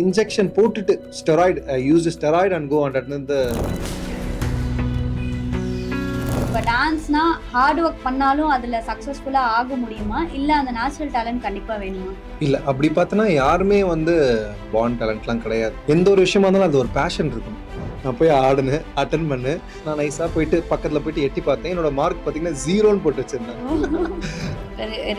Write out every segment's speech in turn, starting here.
Injection போட்டுட்டு steroid use steroid and go and இப்போ டான்ஸ்னா ஹார்ட் ஒர்க் பண்ணாலும் அதில் சக்ஸஸ்ஃபுல்லாக ஆக முடியுமா இல்லை அந்த நேச்சுரல் டேலண்ட் கண்டிப்பாக வேணுமா? இல்லை அப்படி பார்த்தோன்னா யாருமே பார்ன் டேலண்ட்லாம் கிடையாது. எந்த ஒரு விஷயமா இருந்தாலும் அது ஒரு பேஷன் இருக்கும். நான் போய் ஆடுனேன், அட்டன் பண்ணேன். நான் நைஸாக போயிட்டு பக்கத்தில் போயிட்டு எட்டி பார்த்தேன். என்னோட மார்க் பார்த்தீங்கன்னா 0ன்னு போட்டு வச்சிருந்தேன்.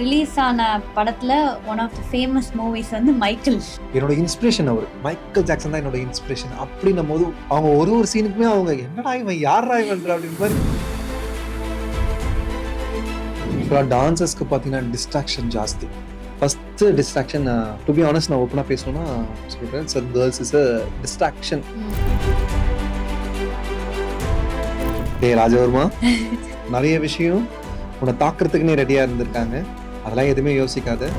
ரிலீஸ் ஆன படத்துல one of the famous movies Michael. என்னோட இன்ஸ்பிரேஷன் அவர் மைக்கேல் ஜாக்சன் தான் என்னோட இன்ஸ்பிரேஷன். அப்படின்னும் போது அவங்க ஒரு சீனுக்குமே அவங்க என்னடா இவன் யாரா இவன்ற அப்படின்னு மாதிரி. டான்சர்ஸ்க்கு பார்த்தீங்கன்னா டிஸ்ட்ராக்ஷன் ஜாஸ்தி. First distraction to be honest நான் ஓப்பனாக பேசணும்னா சொல்கிறேன் sir, girls is a distraction. Rajavarma நிறைய விஷயம் உன்னை தாக்குறதுக்குன்னே ரெடியாக இருந்திருக்காங்க. அதெல்லாம் எதுவுமே யோசிக்காத.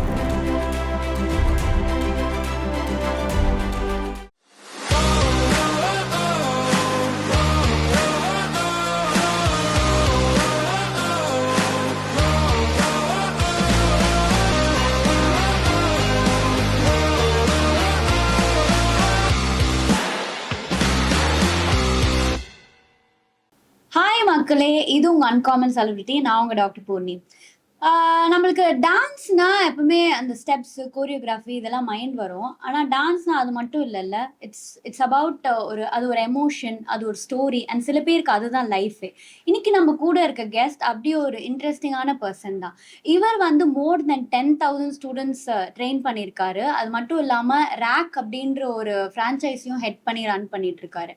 ஹாய் மக்களே, இது உங்கள் அன்காமன் செலிபிரிட்டி. நான் உங்கள் டாக்டர் பூர்ணி. நம்மளுக்கு டான்ஸ்னா எப்பவுமே அந்த ஸ்டெப்ஸ், கோரியோகிராஃபி இதெல்லாம் மைண்ட் வரும். ஆனால் டான்ஸ்னா அது மட்டும் இல்லைல்ல, இட்ஸ் அபவுட் அது ஒரு எமோஷன், அது ஒரு ஸ்டோரி. அண்ட் சில பேருக்கு அதுதான் லைஃபே. இன்னைக்கு நம்ம கூட இருக்க கெஸ்ட் அப்படியே ஒரு இன்ட்ரெஸ்டிங்கான பர்சன் தான். இவர் மோர் தென் 10,000 ஸ்டூடெண்ட்ஸ் ட்ரெயின் பண்ணியிருக்காரு. அது மட்டும் இல்லாமல் ரேக் அப்படின்ற ஒரு ஃப்ரான்ச்சைஸையும் ஹெட் பண்ணி ரன் பண்ணிட்டு இருக்காரு.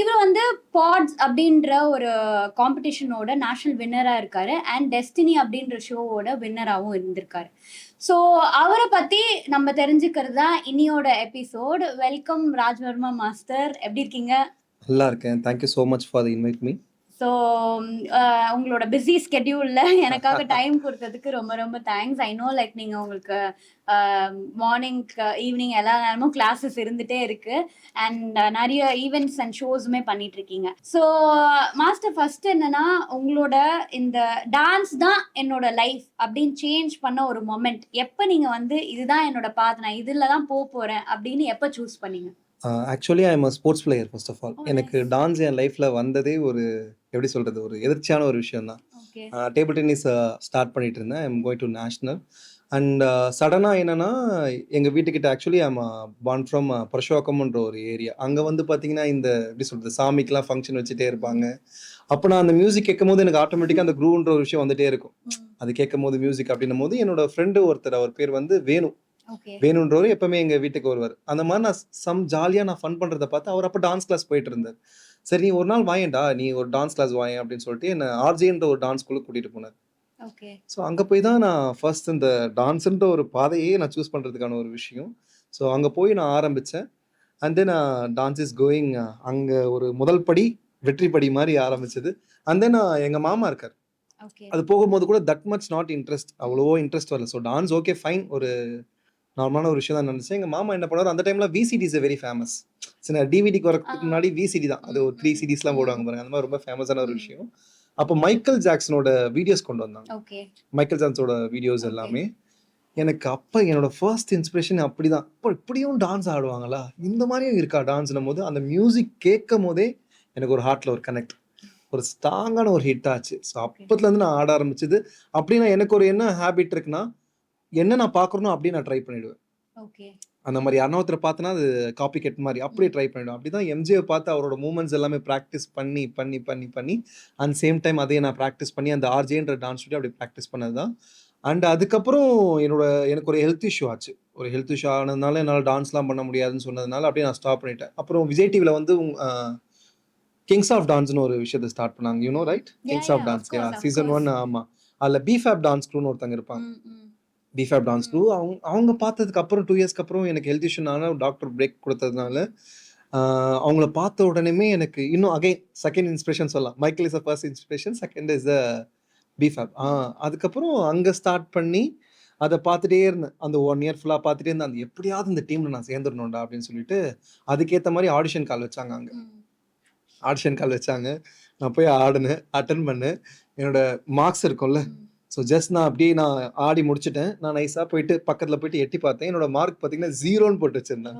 இவர் பாட்ஸ் அப்படின்ற ஒரு காம்படிஷனோட நேஷனல் வின்னராக இருக்காரு. அண்ட் டெஸ்டினி அப்படின்ற ஷோவோட வின்னராகவும் இருந்திருக்காரு. ஸோ அவரை பற்றி நம்ம தெரிஞ்சுக்கிறது தான் இனியோட எபிசோட். வெல்கம் ராஜ்வர்மா மாஸ்டர், எப்படி இருக்கீங்க? நல்லா இருக்கேன். Thank you so much for the invite me. So உங்களோட பிஸி ஸ்கெட்யூலில் எனக்காக டைம் கொடுத்ததுக்கு ரொம்ப ரொம்ப தேங்க்ஸ். ஐ நோ லைக் நீங்கள் உங்களுக்கு மார்னிங் ஈவினிங் எல்லா நேரமும் கிளாஸஸ் இருந்துகிட்டே இருக்குது. அண்ட் நிறைய ஈவெண்ட்ஸ் அண்ட் ஷோஸுமே பண்ணிகிட்ருக்கீங்க. ஸோ மாஸ்டர், ஃபஸ்ட்டு என்னென்னா, உங்களோட இந்த டான்ஸ் தான் என்னோட லைஃப் அப்படின்னு சேஞ்ச் பண்ண ஒரு மொமெண்ட் எப்போ நீங்கள் இதுதான் என்னோட பாத், நான் இதில் தான் போகிறேன் அப்படின்னு எப்போ சூஸ் பண்ணீங்க? Actually I am a sports player first of all. எனக்கு டான்ஸ் என் லைஃப்பில் வந்ததே எப்படி சொல்கிறது, ஒரு எதிர்ச்சியான ஒரு விஷயம் தான். டேபிள் டென்னிஸ் ஸ்டார்ட் பண்ணிட்டு இருந்தேன். I am going to national. And சடனாக என்னென்னா, எங்கள் வீட்டுக்கிட்ட actually I am born from பரஷோக்கம்ன்ற ஒரு ஏரியா. அங்கே பார்த்தீங்கன்னா இந்த எப்படி சொல்கிறது, சாமிக்கெலாம் ஃபங்க்ஷன் வச்சுட்டே இருப்பாங்க. அப்போ நான் அந்த மியூசிக் கேட்கும் போது எனக்கு ஆட்டோமேட்டிக்காக அந்த க்ரூன்ற ஒரு விஷயம் வந்துட்டே இருக்கும். அது கேட்கும் போது மியூசிக் அப்படின்னும் போது என்னோட ஃப்ரெண்டு ஒருத்தர், அவர் பேர் வேணு. வேணுன்றவர் எப்பவுமே எங்க வீட்டுக்கு வருவார். அந்த மாதிரி நான் ஜாலியா நான் ஃபன் பண்றதை பார்த்து அவர் அப்போ டான்ஸ் கிளாஸ் போயிட்டு இருந்தார். சரி, நீ ஒரு நாள் வாயேன்டா, நீ ஒரு டான்ஸ் கிளாஸ் வாயேன் அப்படின்னு சொல்லிட்டு என்ன ஆர்ஜேன்ற ஒரு டான்ஸ் ஸ்கூலுக்கு கூட்டிட்டு போனார். ஸோ அங்கே போய் தான் நான் ஃபர்ஸ்ட் இந்த டான்ஸுன்ற ஒரு பாதையே நான் சூஸ் பண்ணுறதுக்கான ஒரு விஷயம். ஸோ அங்கே போய் நான் ஆரம்பித்தேன். And then dance is going. அங்கே ஒரு முதல் படி வெற்றி படி மாதிரி ஆரம்பிச்சது. அண்ட் தென் எங்கள் மாமா இருக்கார். அது போகும்போது கூட தட் மச் நாட் இன்ட்ரெஸ்ட், அவ்வளோ இன்ட்ரெஸ்ட் வரல. ஸோ டான்ஸ் ஓகே ஃபைன், ஒரு நார்மலான ஒரு விஷயம் தான் நினச்சேன். எங்கள் மாமா என்ன பண்ணுவார், அந்த டைமில் விசிடி இஸ் வெரி ஃபேமஸ். சரி, டிவிடிக்கு வரதுக்கு முன்னாடி விசிடி தான், அது ஒரு 3 CDஸ்லாம் போடுவாங்க பாருங்க, அந்த மாதிரி ரொம்ப ஃபேமஸான ஒரு விஷயம். அப்போ மைக்கேல் ஜாக்சனோட வீடியோஸ் கொண்டு வந்தாங்க. மைக்கேல் ஜாக்சனோட வீடியோஸ் எல்லாமே எனக்கு அப்போ என்னோட ஃபர்ஸ்ட் இன்ஸ்பிரேஷன் அப்படி தான். இப்போ இப்படியும் டான்ஸ் ஆடுவாங்களா, இந்த மாதிரியும் இருக்கா டான்ஸ்னும் போது, அந்த மியூசிக் கேட்கும் போதே எனக்கு ஒரு ஹார்ட்டில் ஒரு கனெக்ட், ஒரு ஸ்ட்ராங்கான ஒரு ஹிட் ஆச்சு. ஸோ அப்போத்துலேருந்து நான் ஆட ஆரம்பிச்சது. அப்படின்னா எனக்கு ஒரு என்ன ஹேபிட் இருக்குன்னா, என்ன நான் பார்க்குறனோ அப்படியே நான் ட்ரை பண்ணிவிடுவேன். அந்த மாதிரி யாரா ஒருத்தரை பார்த்தனா அது காப்பி கட் மாதிரி அப்படியே ட்ரை பண்ணிவிடுவேன். அப்படி தான் எம்ஜியை பார்த்து அவரோட மூமெண்ட்ஸ் எல்லாமே ப்ராக்டிஸ் பண்ணி பண்ணி பண்ணி பண்ணி அண்ட் சேம் டைம் அதையே நான் ப்ராக்டிஸ் பண்ணி அந்த ஆர்ஜேன்ற டான்ஸ் ஸ்டுடியோ அப்படி ப்ராக்டிஸ் பண்ணது தான். அண்ட் அதுக்கப்புறம் எனக்கு ஒரு ஹெல்த் இஷ்யூ ஆச்சு. ஒரு ஹெல்த் இஷ்யூ ஆனதுனால என்னால் டான்ஸ்லாம் பண்ண முடியாதுன்னு சொன்னதுனால அப்படியே நான் ஸ்டாப் பண்ணிட்டேன். அப்புறம் விஜய் டிவியில் கிங்ஸ் ஆஃப் டான்ஸ்னு ஒரு விஷயத்தை ஸ்டார்ட் பண்ணாங்க. You know right, kings of dance season 1. ஆமாம், அதில் பிஃபேப் டான்ஸ் க்ரூன்னு ஒருத்தங்க இருப்பாங்க. பிஃபேப் டான்ஸ் க்ரூ அவங்க பார்த்ததுக்கு அப்புறம் 2 இயர்ஸ்க்கு அப்புறம் எனக்கு ஹெல்த் இஷ்யூனால டாக்டர் பிரேக் கொடுத்ததுனால அவங்கள பார்த்த உடனே எனக்கு இன்னும் அகைன் செகண்ட் இன்ஸ்பிரேஷன் சொல்லலாம். Michael is a first inspiration, second is a BFab. அதுக்கப்புறம் அங்கே ஸ்டார்ட் பண்ணி அதை பார்த்துட்டே இருந்தேன். அந்த 1 இயர் ஃபுல்லாக பார்த்துட்டே இருந்தேன். அந்த எப்படியாவது இந்த டீமில் நான் சேர்ந்துடணும்டா அப்படின்னு சொல்லிட்டு அதுக்கேற்ற மாதிரி ஆடிஷன் கால் வச்சாங்க. அங்கே ஆடிஷன் கால் வச்சாங்க. நான் போய் ஆடினேன், அட்டன் பண்ணேன். என்னோட மார்க்ஸ் இருக்கும்ல, ஸோ ஜஸ்ட் நான் அப்படியே நான் ஆடி முடிச்சுட்டேன். நான் நைஸாக போயிட்டு பக்கத்தில் போயிட்டு எட்டி பார்த்தேன். என்னோட மார்க் பார்த்தீங்கன்னா 0ன்னு போட்டு வச்சிருந்தேன்.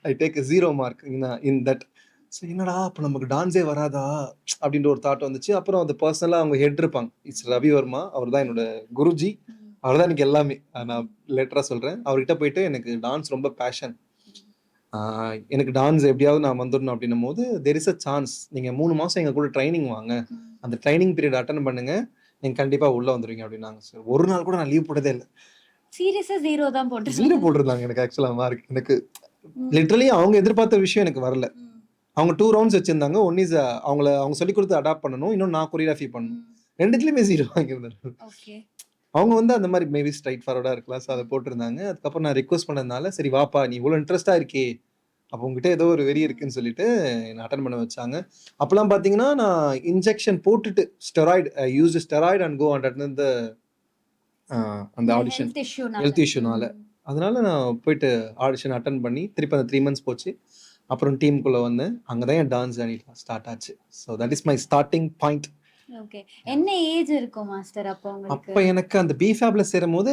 I take 0 mark in that. So என்னடா அப்போ நமக்கு டான்ஸே வராதா அப்படின்ற ஒரு தாட் வந்துச்சு. அப்புறம் அந்த பர்சனலாக அவங்க ஹெட் இருப்பாங்க. இட்ஸ் ரவி வர்மா, அவர் தான் என்னோட குருஜி. அவர் தான் எனக்கு எல்லாமே. நான் லேட்டராக சொல்கிறேன். அவர்கிட்ட போயிட்டு எனக்கு டான்ஸ் ரொம்ப பேஷன், எனக்கு டான்ஸ் எப்படியாவது நான் வந்துடணும் அப்படின்னும் போது தெர் இஸ் அ சான்ஸ், நீங்கள் 3 மாதம் எங்கள் கூட ட்ரைனிங் வாங்க, அந்த ட்ரைனிங் பீரியட் அட்டன் பண்ணுங்க, நீங்கள் கண்டிப்பாக உள்ளே வந்துடுவீங்க அப்படின்னாங்க. சார் ஒரு நாள் கூட நான் லீவ் போட்டதே இல்லை. சீரியஸா 0 தான் 0 போட்டிருந்தாங்க எனக்கு. ஆக்சுவலாக மார்க் எனக்கு லிட்ரலி அவங்க எதிர்பார்த்த விஷயம் எனக்கு வரல. அவங்க 2 ரவுண்ட்ஸ் வச்சிருந்தாங்க. ஒன் இஸ் அவங்க சொல்லி கொடுத்து அடாப்ட் பண்ணணும், இன்னும் நான் கொரியோகிராஃபி பண்ணணும். ரெண்டுத்துலேயுமே 0 வாங்கியிருந்தேன். அவங்க வந்து அந்த மாதிரி மேபி ஸ்ட்ரைட் ஃபார்வர்டாக இருக்கலாம். ஸோ அதை போட்டிருந்தாங்க. அதுக்கப்புறம் நான் ரிக்வஸ்ட் பண்ணதுனால, சரி வாப்பா நீ இவ்வளோ இன்ட்ரெஸ்ட்டாக இருக்கே, அப்போ உங்ககிட்ட ஏதோ ஒரு வெறி இருக்குன்னு சொல்லிட்டு என்னை அட்டன் பண்ண வச்சாங்க. அப்போலாம் பார்த்தீங்கன்னா நான் இன்ஜெக்ஷன் போட்டுட்டு steroid use steroid and go and அந்த அந்த ஆடிஷன் ஹெல்த் இஷ்யூனால. அதனால நான் போயிட்டு ஆடிஷன் அட்டன் பண்ணி திருப்பி அந்த 3 மந்த்ஸ் போச்சு. அப்புறம் டீமுக்குள்ளே வந்தேன். அங்கே தான் என் டான்ஸ் ஜர்னி ஸ்டார்ட் ஆச்சு. So that is my starting point. Okay. என்ன ஏஜ் இருக்கும் மாஸ்டர் அப்போ உங்களுக்கு? அப்போ எனக்கு அந்த பிஃபேப்ல சேரும்போது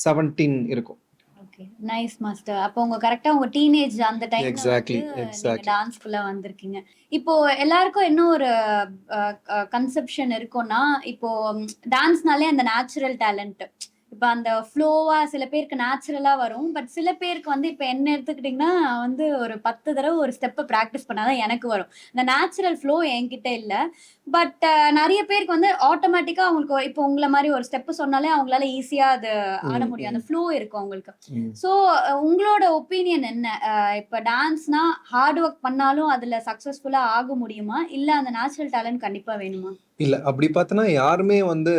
17 இருக்கும். Okay, nice master. அப்போ உங்க கரெக்டா உங்க டீனேஜ் அந்த டைம்ல எக்ஸாக்ட்லி நீங்க டான்ஸ்க்குள்ள வந்திருக்கீங்க. இப்போ எல்லாருக்கும் என்ன ஒரு கன்செப்ஷன் இருக்கும்னா, இப்போ டான்ஸ்னாலே அந்த நேச்சுரல் டேலண்ட், இப்போ அந்த ஃப்ளோவா சில பேருக்கு நேச்சுரலா வரும். பட் சில பேருக்கு வந்து இப்போ என்ன எடுத்துக்கிட்டிங்கன்னா வந்து ஒரு 10 தடவை ஒரு ஸ்டெப்பை ப்ராக்டிஸ் பண்ணாதான் எனக்கு வரும். இந்த நேச்சுரல் ஃப்ளோ என்கிட்ட இல்லை. பட் நிறைய பேருக்கு வந்து ஆட்டோமேட்டிக்காக அவங்களுக்கு இப்போ உங்களை மாதிரி ஒரு ஸ்டெப்பு சொன்னாலே அவங்களால ஈஸியாக அது ஆட முடியும். அந்த ஃப்ளோ இருக்கும் அவங்களுக்கு. ஸோ உங்களோட ஒப்பீனியன் என்ன? இப்போ டான்ஸ்னா ஹார்ட் ஒர்க் பண்ணாலும் அதில் சக்ஸஸ்ஃபுல்லாக ஆக முடியுமா, இல்லை அந்த நேச்சுரல் டேலண்ட் கண்டிப்பாக வேணுமா? இல்லை, அப்படி பார்த்தோன்னா யாருமே வந்து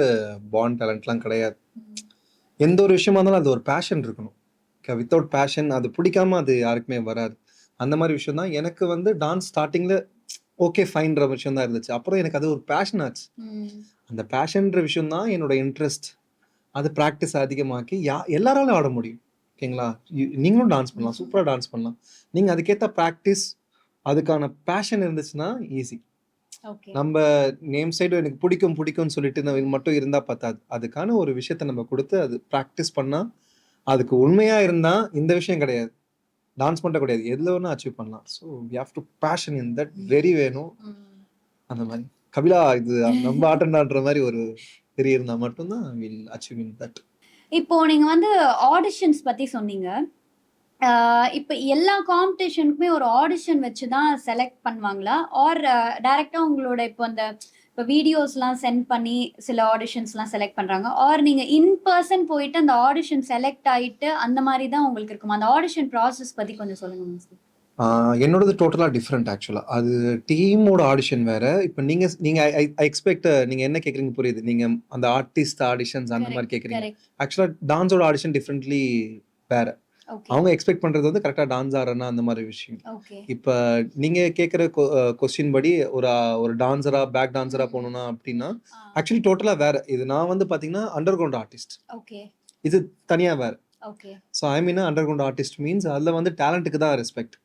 பார்ன் டேலண்ட்லாம் கிடையாது. எந்த ஒரு விஷயமா இருந்தாலும் அது ஒரு பேஷன் இருக்கணும். வித்தவுட் பேஷன் அது பிடிக்காம அது யாருக்குமே வராது. அந்த மாதிரி விஷயம் தான் எனக்கு வந்து டான்ஸ் ஸ்டார்டிங்கில் ஓகே ஃபைன்ற விஷயம் தான் இருந்துச்சு. அப்புறம் எனக்கு அது ஒரு பேஷன் ஆச்சு. அந்த பேஷன்ற விஷயம் தான் என்னோட இன்ட்ரெஸ்ட். அது ப்ராக்டிஸ் அதிகமாக்கி எல்லாராலும் ஆட முடியும். ஓகேங்களா? நீங்களும் டான்ஸ் பண்ணலாம், சூப்பராக டான்ஸ் பண்ணலாம். நீங்கள் அதுக்கேற்ற ப்ராக்டிஸ், அதுக்கான பேஷன் இருந்துச்சுன்னா ஈஸி. நம்ம நேம் சைடு எனக்கு பிடிக்கும்னு சொல்லிட்டு மட்டும் இருந்தால் பத்தாது. அதுக்கான ஒரு விஷயத்த நம்ம கொடுத்து அது ப்ராக்டிஸ் பண்ணால், அதுக்கு உண்மையாக இருந்தால் இந்த விஷயம் கிடையாது, டான்ஸ் மட்டும் கிடையாது, எதில் ஒன்றும் அச்சீவ் பண்ணலாம். So we have to passion in that very வேணும். அந்த மாதிரி கபிலா இது நம்ம ஆட்டம்ன்ற மாதிரி ஒரு வெறி இருந்தால் மட்டும்தான் வில் அச்சீவ் இன் தட். இப்போ நீங்கள் வந்து ஆடிஷன்ஸ் பற்றி சொன்னீங்க. இப்போ எல்லா காம்படிஷனுக்குமே ஒரு ஆடிஷன் வச்சு தான் செலக்ட் பண்ணுவாங்களா, ஆர் டைரெக்டாக உங்களோட இப்போ வீடியோஸ்லாம் சென்ட் பண்ணி சில ஆடிஷன்ஸ்லாம் செலக்ட் பண்ணுறாங்க, ஆர் நீங்கள் இன் பர்சன் போயிட்டு அந்த ஆடிஷன் செலக்ட் ஆகிட்டு அந்த மாதிரி தான் உங்களுக்கு இருக்குமா? அந்த ஆடிஷன் ப்ராசஸ் பற்றி கொஞ்சம் சொல்லுங்கள் சார். என்னோடது டோட்டலாக டிஃப்ரெண்ட். ஆக்சுவலாக அது டீமோட ஆடிஷன் வேறு. இப்போ நீங்கள் ஐ எக்ஸ்பெக்ட் நீங்கள் என்ன கேட்குறீங்க புரியுது. நீங்கள் அந்த ஆர்டிஸ்ட் ஆடிஷன்ஸ் அந்த மாதிரி கேட்குறீங்க. ஆக்சுவலாக டான்ஸோட ஆடிஷன் டிஃப்ரெண்ட்லி வேறு. அவங்க எக்ஸ்பெக்ட் பண்ணுறது வந்து கரெக்டாக டான்ஸ் ஆடுறேன்னா அந்த மாதிரி விஷயம். இப்போ நீங்கள் கேட்குற கொஸ்டின் படி ஒரு டான்ஸராக பேக் டான்ஸராக போகணுன்னா அப்படின்னா ஆக்சுவலி டோட்டலாக வேறு. இது நான் வந்து பார்த்தீங்கன்னா அண்டர் கிரவுண்ட் ஆர்டிஸ்ட், இது தனியாக வேறு. So I mean underground artist means அதில் வந்து டேலண்ட்டுக்கு தான் respect.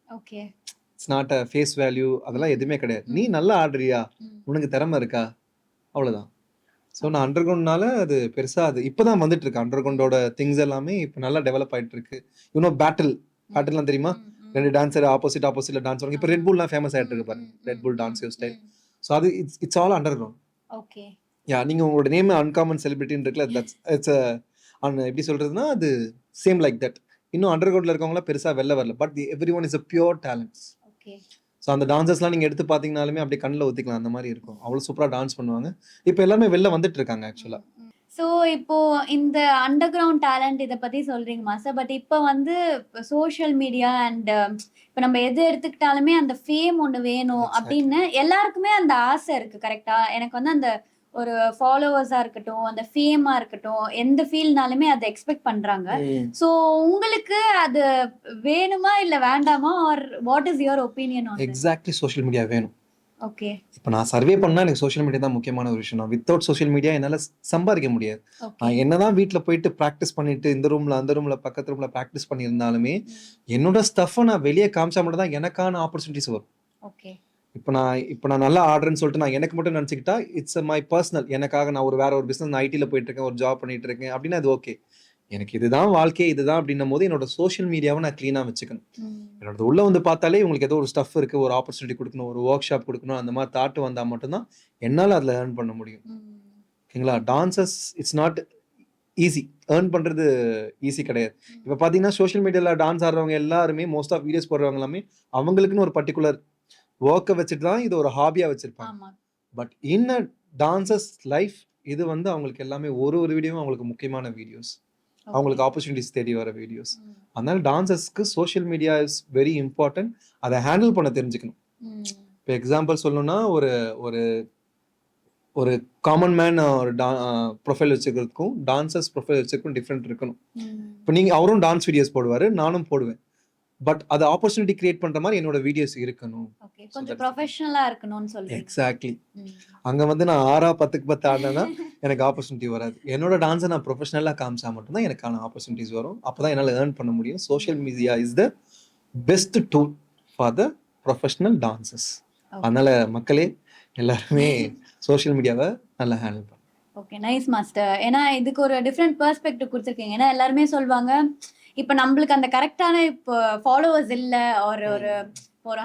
It's not a face value, அதெல்லாம் எதுவுமே கிடையாது. நீ நல்லா ஆடுறியா, உனக்கு திறமை இருக்கா, அவ்வளோதான். ஸோ நான் அண்டர் கிரவுண்ட்னால அது பெருசாக அது இப்போ தான் வந்துட்டு இருக்கு. அண்டர் கிரவுண்டோட திங்ஸ் எல்லாமே இப்போ நல்லா டெவலப் ஆகிட்டு இருக்கு. பேட்டில்லாம் தெரியுமா? 2 டான்ஸர் ஆப்போசிட்ல டான்ஸ் பண்ணுவாங்க. இப்போ ரெட் புல்லாம் ஃபேமஸ் ஆகிட்டு இருக்கு பாருங்க, ரெட் புல் டான்ஸ் ஸ்டைல். ஸோ அது இட்ஸ் ஆல் அண்டர் கிரவுண்ட். நீங்கள் உங்களோட நேம் அன்காமன் செலிபிரிட்டின்னு இருக்குல்ல, இட்ஸ் எப்படி சொல்றதுன்னா அது சேம் லைக் தட். இன்னும் அண்டர் கிரவுண்ட்ல இருக்கவங்களாம் பெருசாக வெளில வரல, but every one is a pure talents. So அந்த டான்ஸர்ஸ்லாம் நீங்கள் எடுத்து பார்த்தீங்கனாலுமே அப்படியே கண்ணில் ஊற்றிக்கலாம், அந்த மாதிரி இருக்கும். அவ்வளோ சூப்பராக டான்ஸ் பண்ணுவாங்க. இப்போ எல்லாமே வெளில வந்துட்டு இருக்காங்க ஆக்சுவலாக. ஸோ இப்போ இந்த அண்டர் கிரவுண்ட் டேலண்ட் இதை பற்றி சொல்கிறீங்க மாஸ்டர். பட் இப்போ வந்து சோஷியல் மீடியா அண்ட் இப்போ நம்ம எது எடுத்துக்கிட்டாலுமே அந்த ஃபேம் ஒன்று வேணும் அப்படின்னு எல்லாருக்குமே அந்த ஆசை இருக்குது. கரெக்டாக? எனக்கு வந்து அந்த ஒரு ஃபாலோவர்ஸாக இருக்கட்டும், அந்த ஃபேமாக இருக்கட்டும், எந்த ஃபீல்ட்னாலுமே அதை எக்ஸ்பெக்ட் பண்ணுறாங்க. ஸோ உங்களுக்கு அது வேணுமா இல்லை வேண்டாமா, or what is your opinion? Exactly, social media வேணும். ஓகே. இப்போ நான் சர்வே பண்ணால் எனக்கு சோஷியல் மீடியா தான் முக்கியமான ஒரு விஷயம். நான் வித்தவுட் சோஷியல் மீடியா என்னால் சம்பாதிக்க முடியாது. நான் என்னதான் வீட்டில் போயிட்டு ப்ராக்டிஸ் பண்ணிட்டு இந்த ரூமில் அந்த ரூமில் பக்கத்து ரூமில் ப்ராக்டிஸ் பண்ணியிருந்தாலுமே என்னோட ஸ்டஃப்பை நான் வெளியே காமிச்சா மட்டும் தான் எனக்கான ஆப்பர்ச்சுனிட்டிஸ் வரும். இப்போ நான் நல்லா ஆடுறேன்னு சொல்லிட்டு நான் எனக்கு மட்டும் நினச்சிக்கிட்டா இட்ஸ் மை பர்சனல். எனக்காக நான் வேற ஒரு பிஸ்னஸ், நான் ஐடியில் போயிட்டு இருக்கேன், ஒரு ஜாப் பண்ணிட்டு இருக்கேன் அப்படின்னா அது ஓகே. எனக்கு இதுதான் வாழ்க்கை, இதுதான் அப்படின்னும் போது என்னோட சோஷியல் மீடியாவை நான் க்ளீனாக வச்சுக்கணும். என்னோட உள்ள வந்து பார்த்தாலே உங்களுக்கு ஏதோ ஒரு ஸ்டஃப் இருக்கு, ஒரு ஆப்பர்ச்சுனிட்டி கொடுக்கணும், ஒரு ஒர்க் ஷாப் கொடுக்கணும், அந்த மாதிரி தாட் வந்தால் மட்டும்தான் என்னால் அதில் ஏர்ன் பண்ண முடியும். ஓகேங்களா? Dances it's not easy. Earn பண்ணுறது ஈஸி கிடையாது. இப்போ பார்த்தீங்கன்னா சோஷியல் மீடியாவில் டான்ஸ் ஆடுறவங்க எல்லாருமே மோஸ்ட் ஆஃப் வீடியோஸ் போடுறவங்க எல்லாமே அவங்களுக்குன்னு ஒரு பர்டிகுலர் ஒர்க்கை வச்சுட்டு தான் இது ஒரு ஹாபியாக வச்சுருப்பாங்க. But in a dances life இது வந்து அவங்களுக்கு எல்லாமே ஒரு வீடியோவும் அவங்களுக்கு முக்கியமான வீடியோஸ், அவங்களுக்கு ஆப்பர்ச்சுனிட்டிஸ் தேடி வர வீடியோஸ். அதனால டான்சஸ்க்கு social media is very important. அதை ஹேண்டில் பண்ண தெரிஞ்சுக்கணும். இப்போ எக்ஸாம்பிள் சொல்லணும்னா ஒரு ஒரு ஒரு காமன் மேன் ஒரு ப்ரொஃபைல் வச்சுக்கிறதுக்கும் டான்சர்ஸ் ப்ரொஃபைல் வச்சுக்கிறதுக்கும் டிஃப்ரெண்ட் இருக்கணும். இப்போ நீங்கள் அவரும் டான்ஸ் வீடியோஸ் போடுவார், நானும் போடுவேன். பட் அது ஆப்பர்ச்சுனிட்டி கிரியேட் பண்ணுற மாதிரி என்னோட வீடியோஸ் இருக்கணும். கொஞ்சம் ப்ரொஃபஷனலாக இருக்கணும்னு சொல்லுங்கள். எக்ஸாக்ட்லி. அங்கே வந்து நான் 6 10க்கு 10 ஆடினா எனக்கு ஆப்பர்ச்சுனிட்டி வராது. என்னோட டான்ஸை நான் ப்ரொஃபஷனலாக காமிச்சா மட்டும்தான் எனக்கான ஆப்பர்ச்சுனிட்டிஸ் வரும். அப்போ தான் என்னால் ஏர்ன் பண்ண முடியும். Social media is the best tool for the professional dances. அதனால் மக்களே எல்லாருமே சோஷியல் மீடியாவை நல்லா ஹேண்டில் பண்ணும். Okay, nice master. ஏன்னா இதுக்கு ஒரு டிஃப்ரெண்ட் பெர்ஸ்பெக்டிவ் கொடுத்துருக்கீங்க. ஏன்னா எல்லாருமே சொல்லுவாங்க, இப்போ நம்மளுக்கு அந்த கரெக்டான இப்போ ஃபாலோவர்ஸ் இல்லை, ஒரு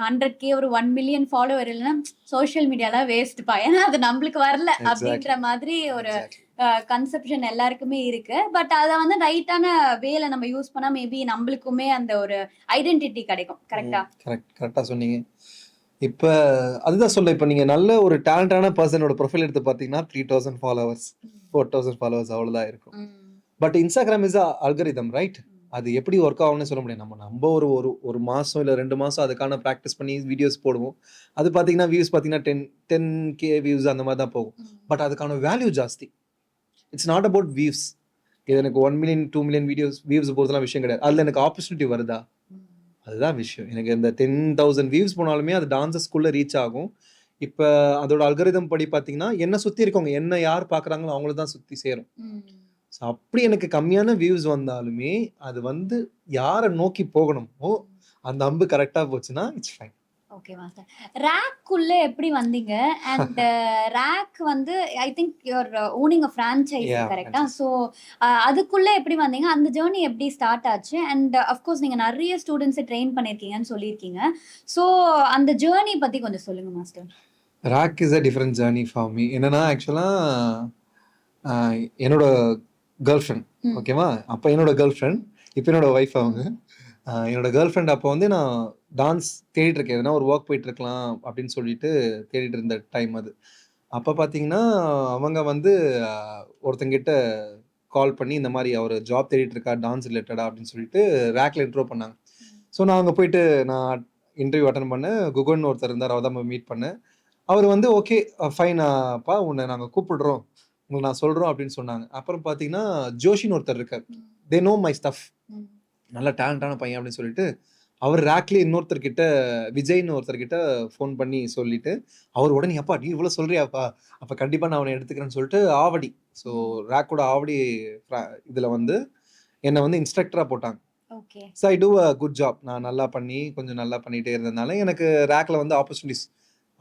100K ஒரு 1 மில்லியன் ஃபாலோவர் இல்லைன்னா சோஷியல் மீடியாலாம் வேஸ்ட்பா, ஏன்னா அது நம்மளுக்கு வரல அப்படின்ற மாதிரி ஒரு கன்செப்ஷன் எல்லாருக்குமே இருக்கு. பட் அதை வந்து ரைட்டான வேல நம்ம யூஸ் பண்ணா மேபி நம்மளுக்குமே அந்த ஒரு ஐடென்டிட்டி கிடைக்கும். கரெக்டாக சொன்னீங்க. இப்போ அதுதான் சொல்ல, இப்போ நீங்கள் நல்ல ஒரு டேலண்டான பர்சனோட ப்ரொஃபைல் எடுத்து பார்த்தீங்கன்னா 3000 ஃபாலோவர்ஸ் 4000 ஃபாலோவர்ஸ் அவ்வளோதான் இருக்கும். But Instagram is algorithm, right? அது எப்படி ஒர்க் ஆகும்னு சொல்ல முடியாது. நம்ம ஒரு மாதம் இல்லை 2 மாதம் அதுக்கான ப்ராக்டிஸ் பண்ணி வீடியோஸ் போடுவோம். அது பார்த்தீங்கன்னா வியூஸ் பார்த்தீங்கன்னா 10K வியூஸ் அந்த மாதிரி தான் போகும். பட் அதுக்கான வேல்யூ ஜாஸ்தி. It's not about views. இது எனக்கு 1 மில்லியன் 2 மில்லியன் வியூஸ் போகிறதுலாம் விஷயம் கிடையாது. அதில் எனக்கு ஆப்பர்ச்சுனிட்டி வருதா, அதுதான் விஷயம். எனக்கு இந்த 10,000 வியூஸ் போனாலுமே அது டான்சஸ்குள்ளே ரீச் ஆகும். இப்போ அதோட அல்கரிதம் படி பார்த்தீங்கன்னா என்னை சுற்றி இருக்கவங்க, என்ன யார் பார்க்குறாங்களோ அவங்கள தான் சுற்றி சேரும். ஸோ அப்படி எனக்கு கம்மியான வியூஸ் வந்தாலுமே அது வந்து யாரை நோக்கி போகணுமோ அந்த அம்பு கரெக்டாக போச்சுன்னா இட்ஸ் ஃபைன். Okay master. ரேக்குள்ள எப்படி வந்தீங்க? அண்ட் ரேக் வந்து I think you're owning a franchise, கரெக்டா? ஸோ அதுக்குள்ள எப்படி வந்தீங்க? அந்த ஜேர்னி எப்படி ஸ்டார்ட் ஆச்சு? அண்ட் அஃப்கோர்ஸ் நீங்கள் நிறைய ஸ்டூடெண்ட்ஸை ட்ரெயின் பண்ணியிருக்கீங்கன்னு சொல்லியிருக்கீங்க. ஸோ அந்த ஜேர்னி பற்றி கொஞ்சம் சொல்லுங்கள் master. Rack is a different journey for me. என்னன்னா ஆக்சுவலாக என்னோட கேர்ள் ஃப்ரெண்ட், ஓகேவா? அப்போ என்னோட கேர்ள் ஃப்ரெண்ட், இப்போ என்னோட ஒய்ஃப் அவங்க. என்னோட கேர்ள் ஃப்ரெண்ட் அப்போ வந்து நான் டான்ஸ் தேடிட்டு இருக்கேன், எதுனா ஒரு ஒர்க் போயிட்டு இருக்கலாம் அப்படின்னு சொல்லிட்டு தேடிட்டு இருந்த டைம் அது. அப்போ பார்த்தீங்கன்னா அவங்க வந்து ஒருத்தங்கிட்ட கால் பண்ணி இந்த மாதிரி அவர் ஜாப் தேடிட்டு இருக்கா டான்ஸ் ரிலேட்டடா அப்படின்னு சொல்லிட்டு ரேக்ல இன்ட்ரோ பண்ணாங்க. ஸோ நான் அங்கே போயிட்டு நான் இன்டர்வியூ அட்டன் பண்ணேன். குகன் ஒருத்தர் இருந்தார், அவர் தான் மீட் பண்ணேன். அவர் வந்து ஓகே ஃபைனாப்பா, உன்னை நாங்கள் கூப்பிடுறோம், உங்களுக்கு நான் சொல்கிறோம் அப்படின்னு சொன்னாங்க. அப்புறம் பார்த்தீங்கன்னா ஜோஷின்னு ஒருத்தர் இருக்கார், தே நோ மை ஸ்டஃப், நல்ல டேலண்டான பையன் அப்படின்னு சொல்லிட்டு அவர் ரேக்லேயே இன்னொருத்தர்கிட்ட விஜய்னு ஒருத்தர்கிட்ட ஃபோன் பண்ணி சொல்லிட்டு அவர் உடனே அப்பா நீ இவ்வளோ சொல்கிறியாப்பா, அப்போ கண்டிப்பாக நான் அவனை எடுத்துக்கிறேன்னு சொல்லிட்டு ஆவடி, ஸோ ரேக்கோட ஆவடி இதில் வந்து என்னை வந்து இன்ஸ்ட்ரக்டராக போட்டாங்க. So I do a good job. நான் நல்லா பண்ணி கொஞ்சம் நல்லா பண்ணிகிட்டே இருந்ததுனால எனக்கு ரேக்கில் வந்து ஆப்பர்ச்சுனிட்டிஸ்,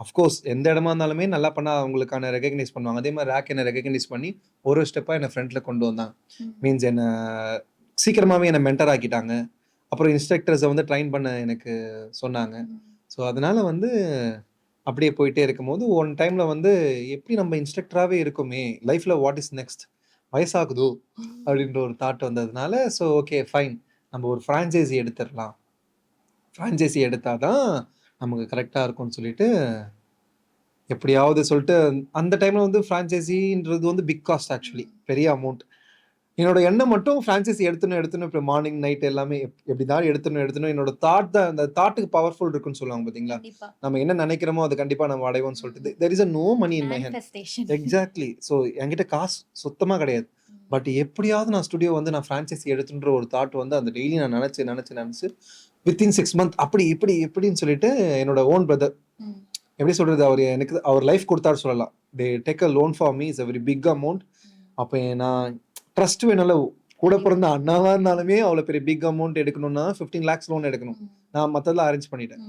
அஃப்கோர்ஸ் எந்த இடமா இருந்தாலுமே நல்லா பண்ணால் அவங்களுக்கான ரெகக்னைஸ் பண்ணுவாங்க. அதே மாதிரி ரேக் என்னை ரெகக்னைஸ் பண்ணி ஒரு ஸ்டெப்பாக என்னை ஃப்ரண்ட்டில் கொண்டு வந்தாங்க. மீன்ஸ் என்னை சீக்கிரமாகவே என்னை மென்டர் ஆக்கிட்டாங்க. அப்புறம் இன்ஸ்ட்ரக்டர்ஸை வந்து ட்ரைன் பண்ண எனக்கு சொன்னாங்க. ஸோ அதனால் வந்து அப்படியே போயிட்டே இருக்கும்போது ஒன் டைமில் வந்து எப்படி நம்ம இன்ஸ்ட்ரக்டராகவே இருக்குமே, லைஃப்பில் வாட் இஸ் நெக்ஸ்ட், வயசாகுதோ அப்படின்ற ஒரு தாட் வந்ததுனால ஸோ ஓகே ஃபைன், நம்ம ஒரு ஃப்ரான்ச்சைஸி எடுத்துடலாம், ஃப்ரான்ச்சைஸி எடுத்தால் தான் நமக்கு கரெக்டாக இருக்கும்னு சொல்லிட்டு எப்படியாவது சொல்லிட்டு அந்த டைமில் வந்து ஃப்ரான்ச்சைஸின்றது வந்து பிக் காஸ்ட், ஆக்சுவலி பெரிய அமௌண்ட். என்னோட எண்ணம் மட்டும் ஃப்ரான்ச்சைஸி எடுத்துணும் இப்போ மார்னிங் நைட் எல்லாமே எப்படி தான் எடுத்துணும் என்னோட தாட் தான். அந்த தாட்டுக்கு பவர்ஃபுல் இருக்குன்னு சொல்லுவாங்க பார்த்தீங்களா, நம்ம என்ன நினைக்கிறோமோ அது கண்டிப்பாக நம்ம அடைவோம்னு சொல்லிட்டு there is a no money in my hand. Exactly. So என்கிட்ட காசு சுத்தமாக கிடையாது. பட் எப்படியாவது நான் ஸ்டுடியோ வந்து நான் ஃப்ரான்ச்சைஸி எடுத்துன்ற ஒரு தாட் வந்து அந்த டெய்லி நான் நினச்சி வித்தின் 6 months அப்படி இப்படின்னு சொல்லிட்டு என்னோட ஓன் பிரதர், எப்படி சொல்கிறது, அவர் லைஃப் கொடுத்தாரு சொல்லலாம். They take a loan for me, is a very big amount. அப்போ நான் ட்ரஸ்ட் வேணும்ல, கூட பிறந்த அண்ணாவாக இருந்தாலுமே அவ்வளோ பெரிய பிக் அமௌண்ட் எடுக்கணும்னா 15 lakhs லோன் எடுக்கணும். நான் மற்றதெல்லாம் அரேஞ்ச் பண்ணிட்டேன்.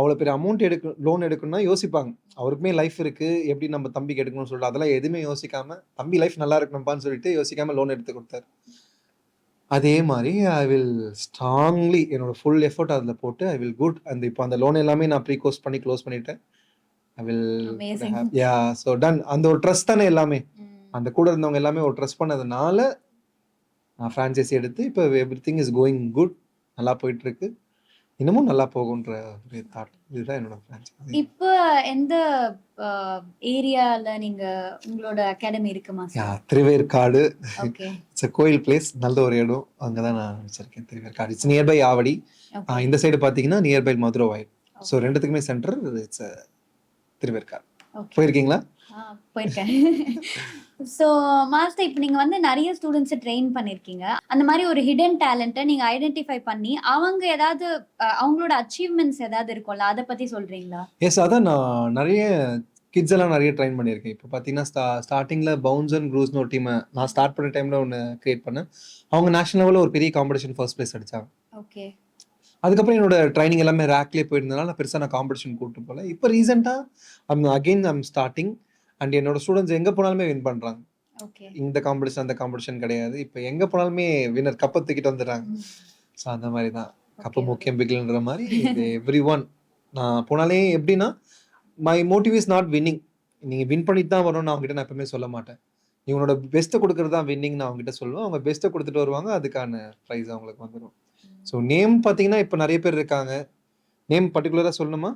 அவ்வளோ பெரிய அமௌண்ட் லோன் எடுக்கணும்னா யோசிப்பாங்க. அவருக்குமே லைஃப் இருக்கு. எப்படி நம்ம தம்பிக்கு எடுக்கணும்னு சொல்லிட்டு அதெல்லாம் எதுவுமே யோசிக்காம, தம்பி லைஃப் நல்லா இருக்கணும்ப்பான்னு சொல்லிட்டு யோசிக்காம லோன் எடுத்து குடுத்தாரு. அதே மாரி ஐ வில் ஸ்ட்ராங்லி என்னோட ஃபுல் எஃபோர்ட் அதில போட்டு ஐ வில் குட் இப்போ அந்த லோன் எல்லாமே நான் ப்ரீ கோர்ஸ் பண்ணி க்ளோஸ் பண்ணிட்டேன். I will amazing. So done. அந்த ஒரு ட்ரஸ்ட் தானே எல்லாமே. ம். அந்த கூட இருந்தவங்க எல்லாமே ஒரு ட்ரஸ்ட் பண்ணதுனால, நான் ஃப்ரான்சைஸி எடுத்து இப்போ எவ்ரிதிங் இஸ் கோயிங் குட். நல்லா போயிட்டுருக்கு. இன்னமும் நல்லா போகுன்ற ஒரு தாட். இதுதான் என்னோட ஃப்ரான்சைஸி. இப்ப எந்த ஏரியால நீங்க உங்களோட அகாடமி இருக்கு master? Thiruverkadu. Okay. It's a கோயில் பிளேஸ். நல்ல ஒரு இடம். அங்க தான் நான் வச்சிருக்கேன் Thiruverkadu. It's near by Avadi. Okay. இந்த சைடு பார்த்தீங்கன்னா நியர் பை மதுரவாயல். ஸோ 2த்துக்குமே சென்டர் இட்ஸ் திருவேற்காடு. ஓகே. போயிருக்கீங்களா? போயிருக்கேன். ஸோ மாஸ்டர் இப்போ நீங்க வந்து நிறைய ஸ்டூடெண்ட்ஸை ட்ரெயின் பண்ணியிருக்கீங்க. அந்த மாதிரி ஒரு ஹிடன் டேலண்ட்டை நீங்க ஐடென்டிஃபை பண்ணி அவங்க ஏதாவது அவங்களோட அச்சீவ்மெண்ட்ஸ் ஏதாவது இருக்கும்ல, அதை பத்தி சொல்றீங்களா? எஸ், அதான் நான் நிறைய கிட்ஸ் எல்லாம் நிறைய ட்ரெயின் பண்ணியிருக்கேன். இப்போ பார்த்தீங்கன்னா ஸ்டார்டிங்கில் பவுன்ஸ் அண்ட் க்ரூஸ்னு ஒரு டீமை நான் ஸ்டார்ட் பண்ண டைமில் ஒன்று கிரியேட் பண்ணேன். அவங்க நேஷனல் லெவலில் ஒரு பெரிய காம்படிஷன் ஃபர்ஸ்ட் பிளேஸ் அடித்தாங்க. ஓகே. அதுக்கப்புறம் என்னோட ட்ரைனிங் எல்லாமே ரேக்லேயே போயிருந்தனால நான் பெருசாக நான் காம்படிஷன் கூப்பிட்டு போகல. இப்போ ரீசெண்டாக ஐம் ஸ்டார்டிங் அண்ட் என்னோட ஸ்டூடெண்ட்ஸ் எங்கே போனாலுமே வின் பண்ணுறாங்க. ஓகே. இந்த காம்படிஷன் அந்த காம்படிஷன் கிடையாது. இப்போ எங்கே போனாலுமே வின்னர் கப்பை தூக்கிட்டு வந்துடுறாங்க. ஸோ அந்த மாதிரி தான் கப்பு முக்கியம் பிகில்ன்ற மாதிரி எவ்ரி ஒன் நான் போனாலே எப்படின்னா my motive is not winning. நீங்கள் வின் பண்ணிட்டு தான் வரணும்னு அவங்ககிட்ட நான் எப்பவுமே சொல்ல மாட்டேன். நீ உன்னோட பெஸ்ட்டை கொடுக்குறது தான் வின்னிங் நான் அவங்ககிட்ட சொல்லுவேன். அவங்க பெஸ்ட்டை கொடுத்துட்டு வருவாங்க, அதுக்கான ப்ரைஸ் அவங்களுக்கு வந்துடும். ஸோ நேம் பார்த்தீங்கன்னா இப்போ நிறைய பேர் இருக்காங்க. நேம் பர்டிகுலராக சொல்லணுமா?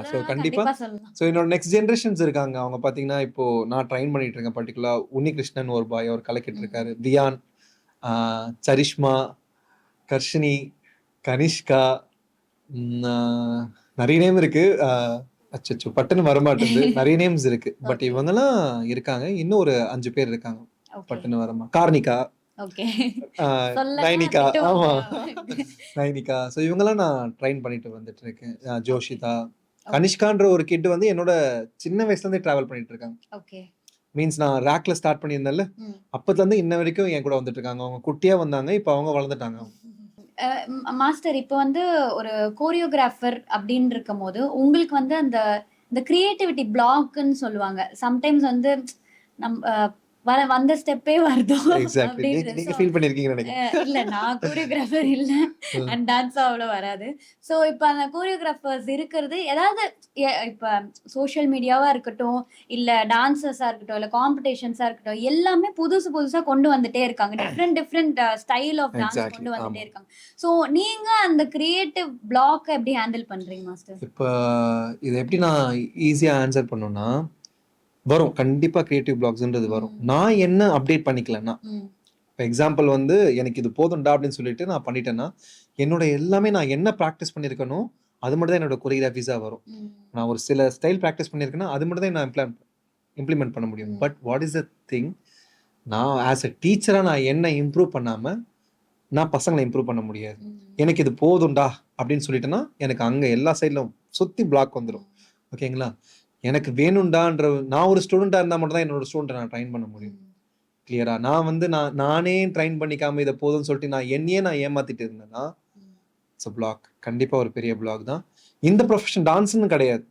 ஸோ கண்டிப்பாக. ஸோ என்னோட நெக்ஸ்ட் ஜென்ரேஷன்ஸ் இருக்காங்க. அவங்க பார்த்தீங்கன்னா இப்போ நான் ட்ரைன் பண்ணிட்டு இருக்கேன். பர்டிகுலராக உன்னிகிருஷ்ணன் ஒரு பாய், அவர் கலக்கிட்டு இருக்காரு. தியான், சரிஷ்மா, கர்ஷினி, கனிஷ்கா, நிறைய நேம் இருக்கு. அச்சோ பட்டுன்னு வரமாட்டேங்குது. நிறைய நேம்ஸ் இருக்கு. பட் இவங்கெல்லாம் இருக்காங்க. இன்னும் ஒரு 5 பேர் இருக்காங்க. பட்டுன்னு வரமா. கார்னிகா, நைனிகா. ஆமா, நைனிகா. ஸோ இவங்கெல்லாம் நான் ட்ரைன் பண்ணிட்டு வந்துட்டு இருக்கேன். ஜோஷிதா, கனிஷ்கான்ற ஒரு கிட் வந்து என்னோட சின்ன வயசுல இருந்தே டிராவல் பண்ணிட்டு இருக்காங்க. ஓகே. மீன்ஸ் நான் ரேக்ல ஸ்டார்ட் பண்ணியிருந்தேன்ல, அப்பத்துல இருந்து இன்ன வரைக்கும் என் கூட வந்துட்டு இருக்காங்க. அவங்க குட்டியா வந்தாங்க, இப்போ அவங்க வளர்ந்துட்டாங்க. மாஸ்டர் இப்போ வந்து ஒரு கோரியோகிராஃபர் அப்படின்னு இருக்கும் போது உங்களுக்கு வந்து அந்த இந்த கிரியேட்டிவிட்டி பிளாக்னு சொல்லுவாங்க. சம்டைம்ஸ் வந்து வந்த ஸ்டெப்பே வருதோ நீங்க ஃபீல் பண்ணிருக்கீங்கன்னு நினைக்கிறேன். இல்ல, நான் கோரியோகிராஃபர் இல்ல அண்ட் டான்ஸ் அவ்வளோ வராது. ஸோ இப்போ அந்த கோரியோகிராஃபர்ஸ் இருக்கிறது ஏதாவது இப்போ சோஷியல் மீடியாவா இருக்கட்டும், இல்ல டான்சர்ஸா இருக்கட்டும், இல்ல காம்படிஷன்ஸா இருக்கட்டும், எல்லாமே புதுசா கொண்டு வந்துட்டே இருக்காங்க. டிஃப்ரெண்ட் ஸ்டைல் ஆஃப் டான்ஸ் கொண்டு வந்துட்டே இருக்காங்க. ஸோ நீங்க அந்த கிரியேட்டிவ் பிளாக் எப்படி ஹேண்டில் பண்றீங்க மாஸ்டர்? இப்போ இதை எப்படி நான் ஈஸியா ஆன்சர் பண்ணணும்னா, வரும் கண்டிப்பா கிரியேட்டிவ் பிளாக்ஸ்ன்றது வரும். நான் என்ன அப்டேட் பண்ணிக்கலன்னா, இப்போ எக்ஸாம்பிள் வந்து எனக்கு இது போதும்டா அப்படின்னு சொல்லிட்டு நான் பண்ணிட்டேன்னா, என்னோட எல்லாமே நான் என்ன ப்ராக்டிஸ் பண்ணியிருக்கனோ அது மட்டும் தான் என்னோட கொரியோகிராஃபிஸாக வரும். நான் ஒரு சில ஸ்டைல் ப்ராக்டிஸ் பண்ணியிருக்கேன்னா அது மட்டும் தான் நான் இம்ப்ளிமெண்ட் பண்ண முடியும். But what is the thing, நான் ஆஸ் அ டீச்சராக நான் என்ன இம்ப்ரூவ் பண்ணாமல் நான் பசங்களை இம்ப்ரூவ் பண்ண முடியாது. எனக்கு இது போதும்டா அப்படின்னு சொல்லிட்டேன்னா எனக்கு அங்கே எல்லா சைட்லும் சுற்றி பிளாக் வந்துடும். ஓகேங்களா? எனக்கு வேணும்டான்ற நான் ஒரு ஸ்டூடெண்ட்டாக இருந்தால் மட்டும் தான் என்னோட ஸ்டூடெண்ட்டை நான் ட்ரைன் பண்ண முடியும். கிளியரா? நான் வந்து நானே ட்ரைன் பண்ணிக்காம இதை போதும்னு சொல்லிட்டு நான் ஏமாத்திட்டு இருந்தேன்னா இட்ஸ் அ பிளாக். கண்டிப்பாக ஒரு பெரிய பிளாக் தான். இந்த ப்ரொஃபஷன் டான்ஸ்னு கிடையாது,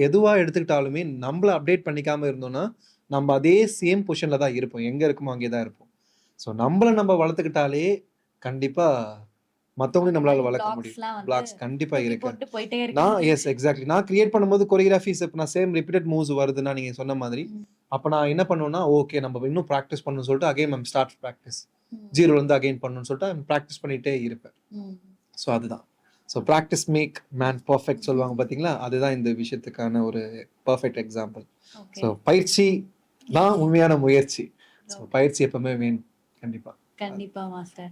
எதுவாக எடுத்துக்கிட்டாலுமே நம்மளை அப்டேட் பண்ணிக்காமல் இருந்தோம்னா நம்ம அதே சேம் பொசிஷனில் தான் இருப்போம். எங்கே இருக்குமோ அங்கே தான் இருப்போம். ஸோ நம்ம வளர்த்துக்கிட்டாலே கண்டிப்பாக மற்றவங்களையும் நம்மளால வளர்க்க முடியும். பிளாக்ஸ் கண்டிப்பாக இருக்கு. எக்ஸாக்ட்லி. நான் கிரியேட் பண்ணும்போது கொரியோகிராஃபிஸ் இப்போ நான் சேம் ரிப்பீட்டட் மூவ்ஸ் வருதுன்னா நீங்கள் சொன்ன மாதிரி, அப்போ நான் என்ன பண்ணுவேன்னா, ஓகே நம்ம இன்னும் ப்ராக்டிஸ் பண்ணணும்னு சொல்லிட்டு அகைன் ஐம் ஸ்டார்ட் ப்ராக்டிஸ். ஜீரோலேருந்து அகைன் பண்ணணும்னு சொல்லிட்டு ப்ராக்டிஸ் பண்ணிகிட்டே இருப்பேன். ஸோ அதுதான். So practice make man perfect சொல்லுவாங்க பார்த்தீங்களா, அதுதான் இந்த விஷயத்துக்கான ஒரு பர்ஃபெக்ட் எக்ஸாம்பிள். ஸோ பயிற்சி தான் உண்மையான முயற்சி. ஸோ பயிற்சி எப்பவுமே வேணும். கண்டிப்பா மாஸ்டர்.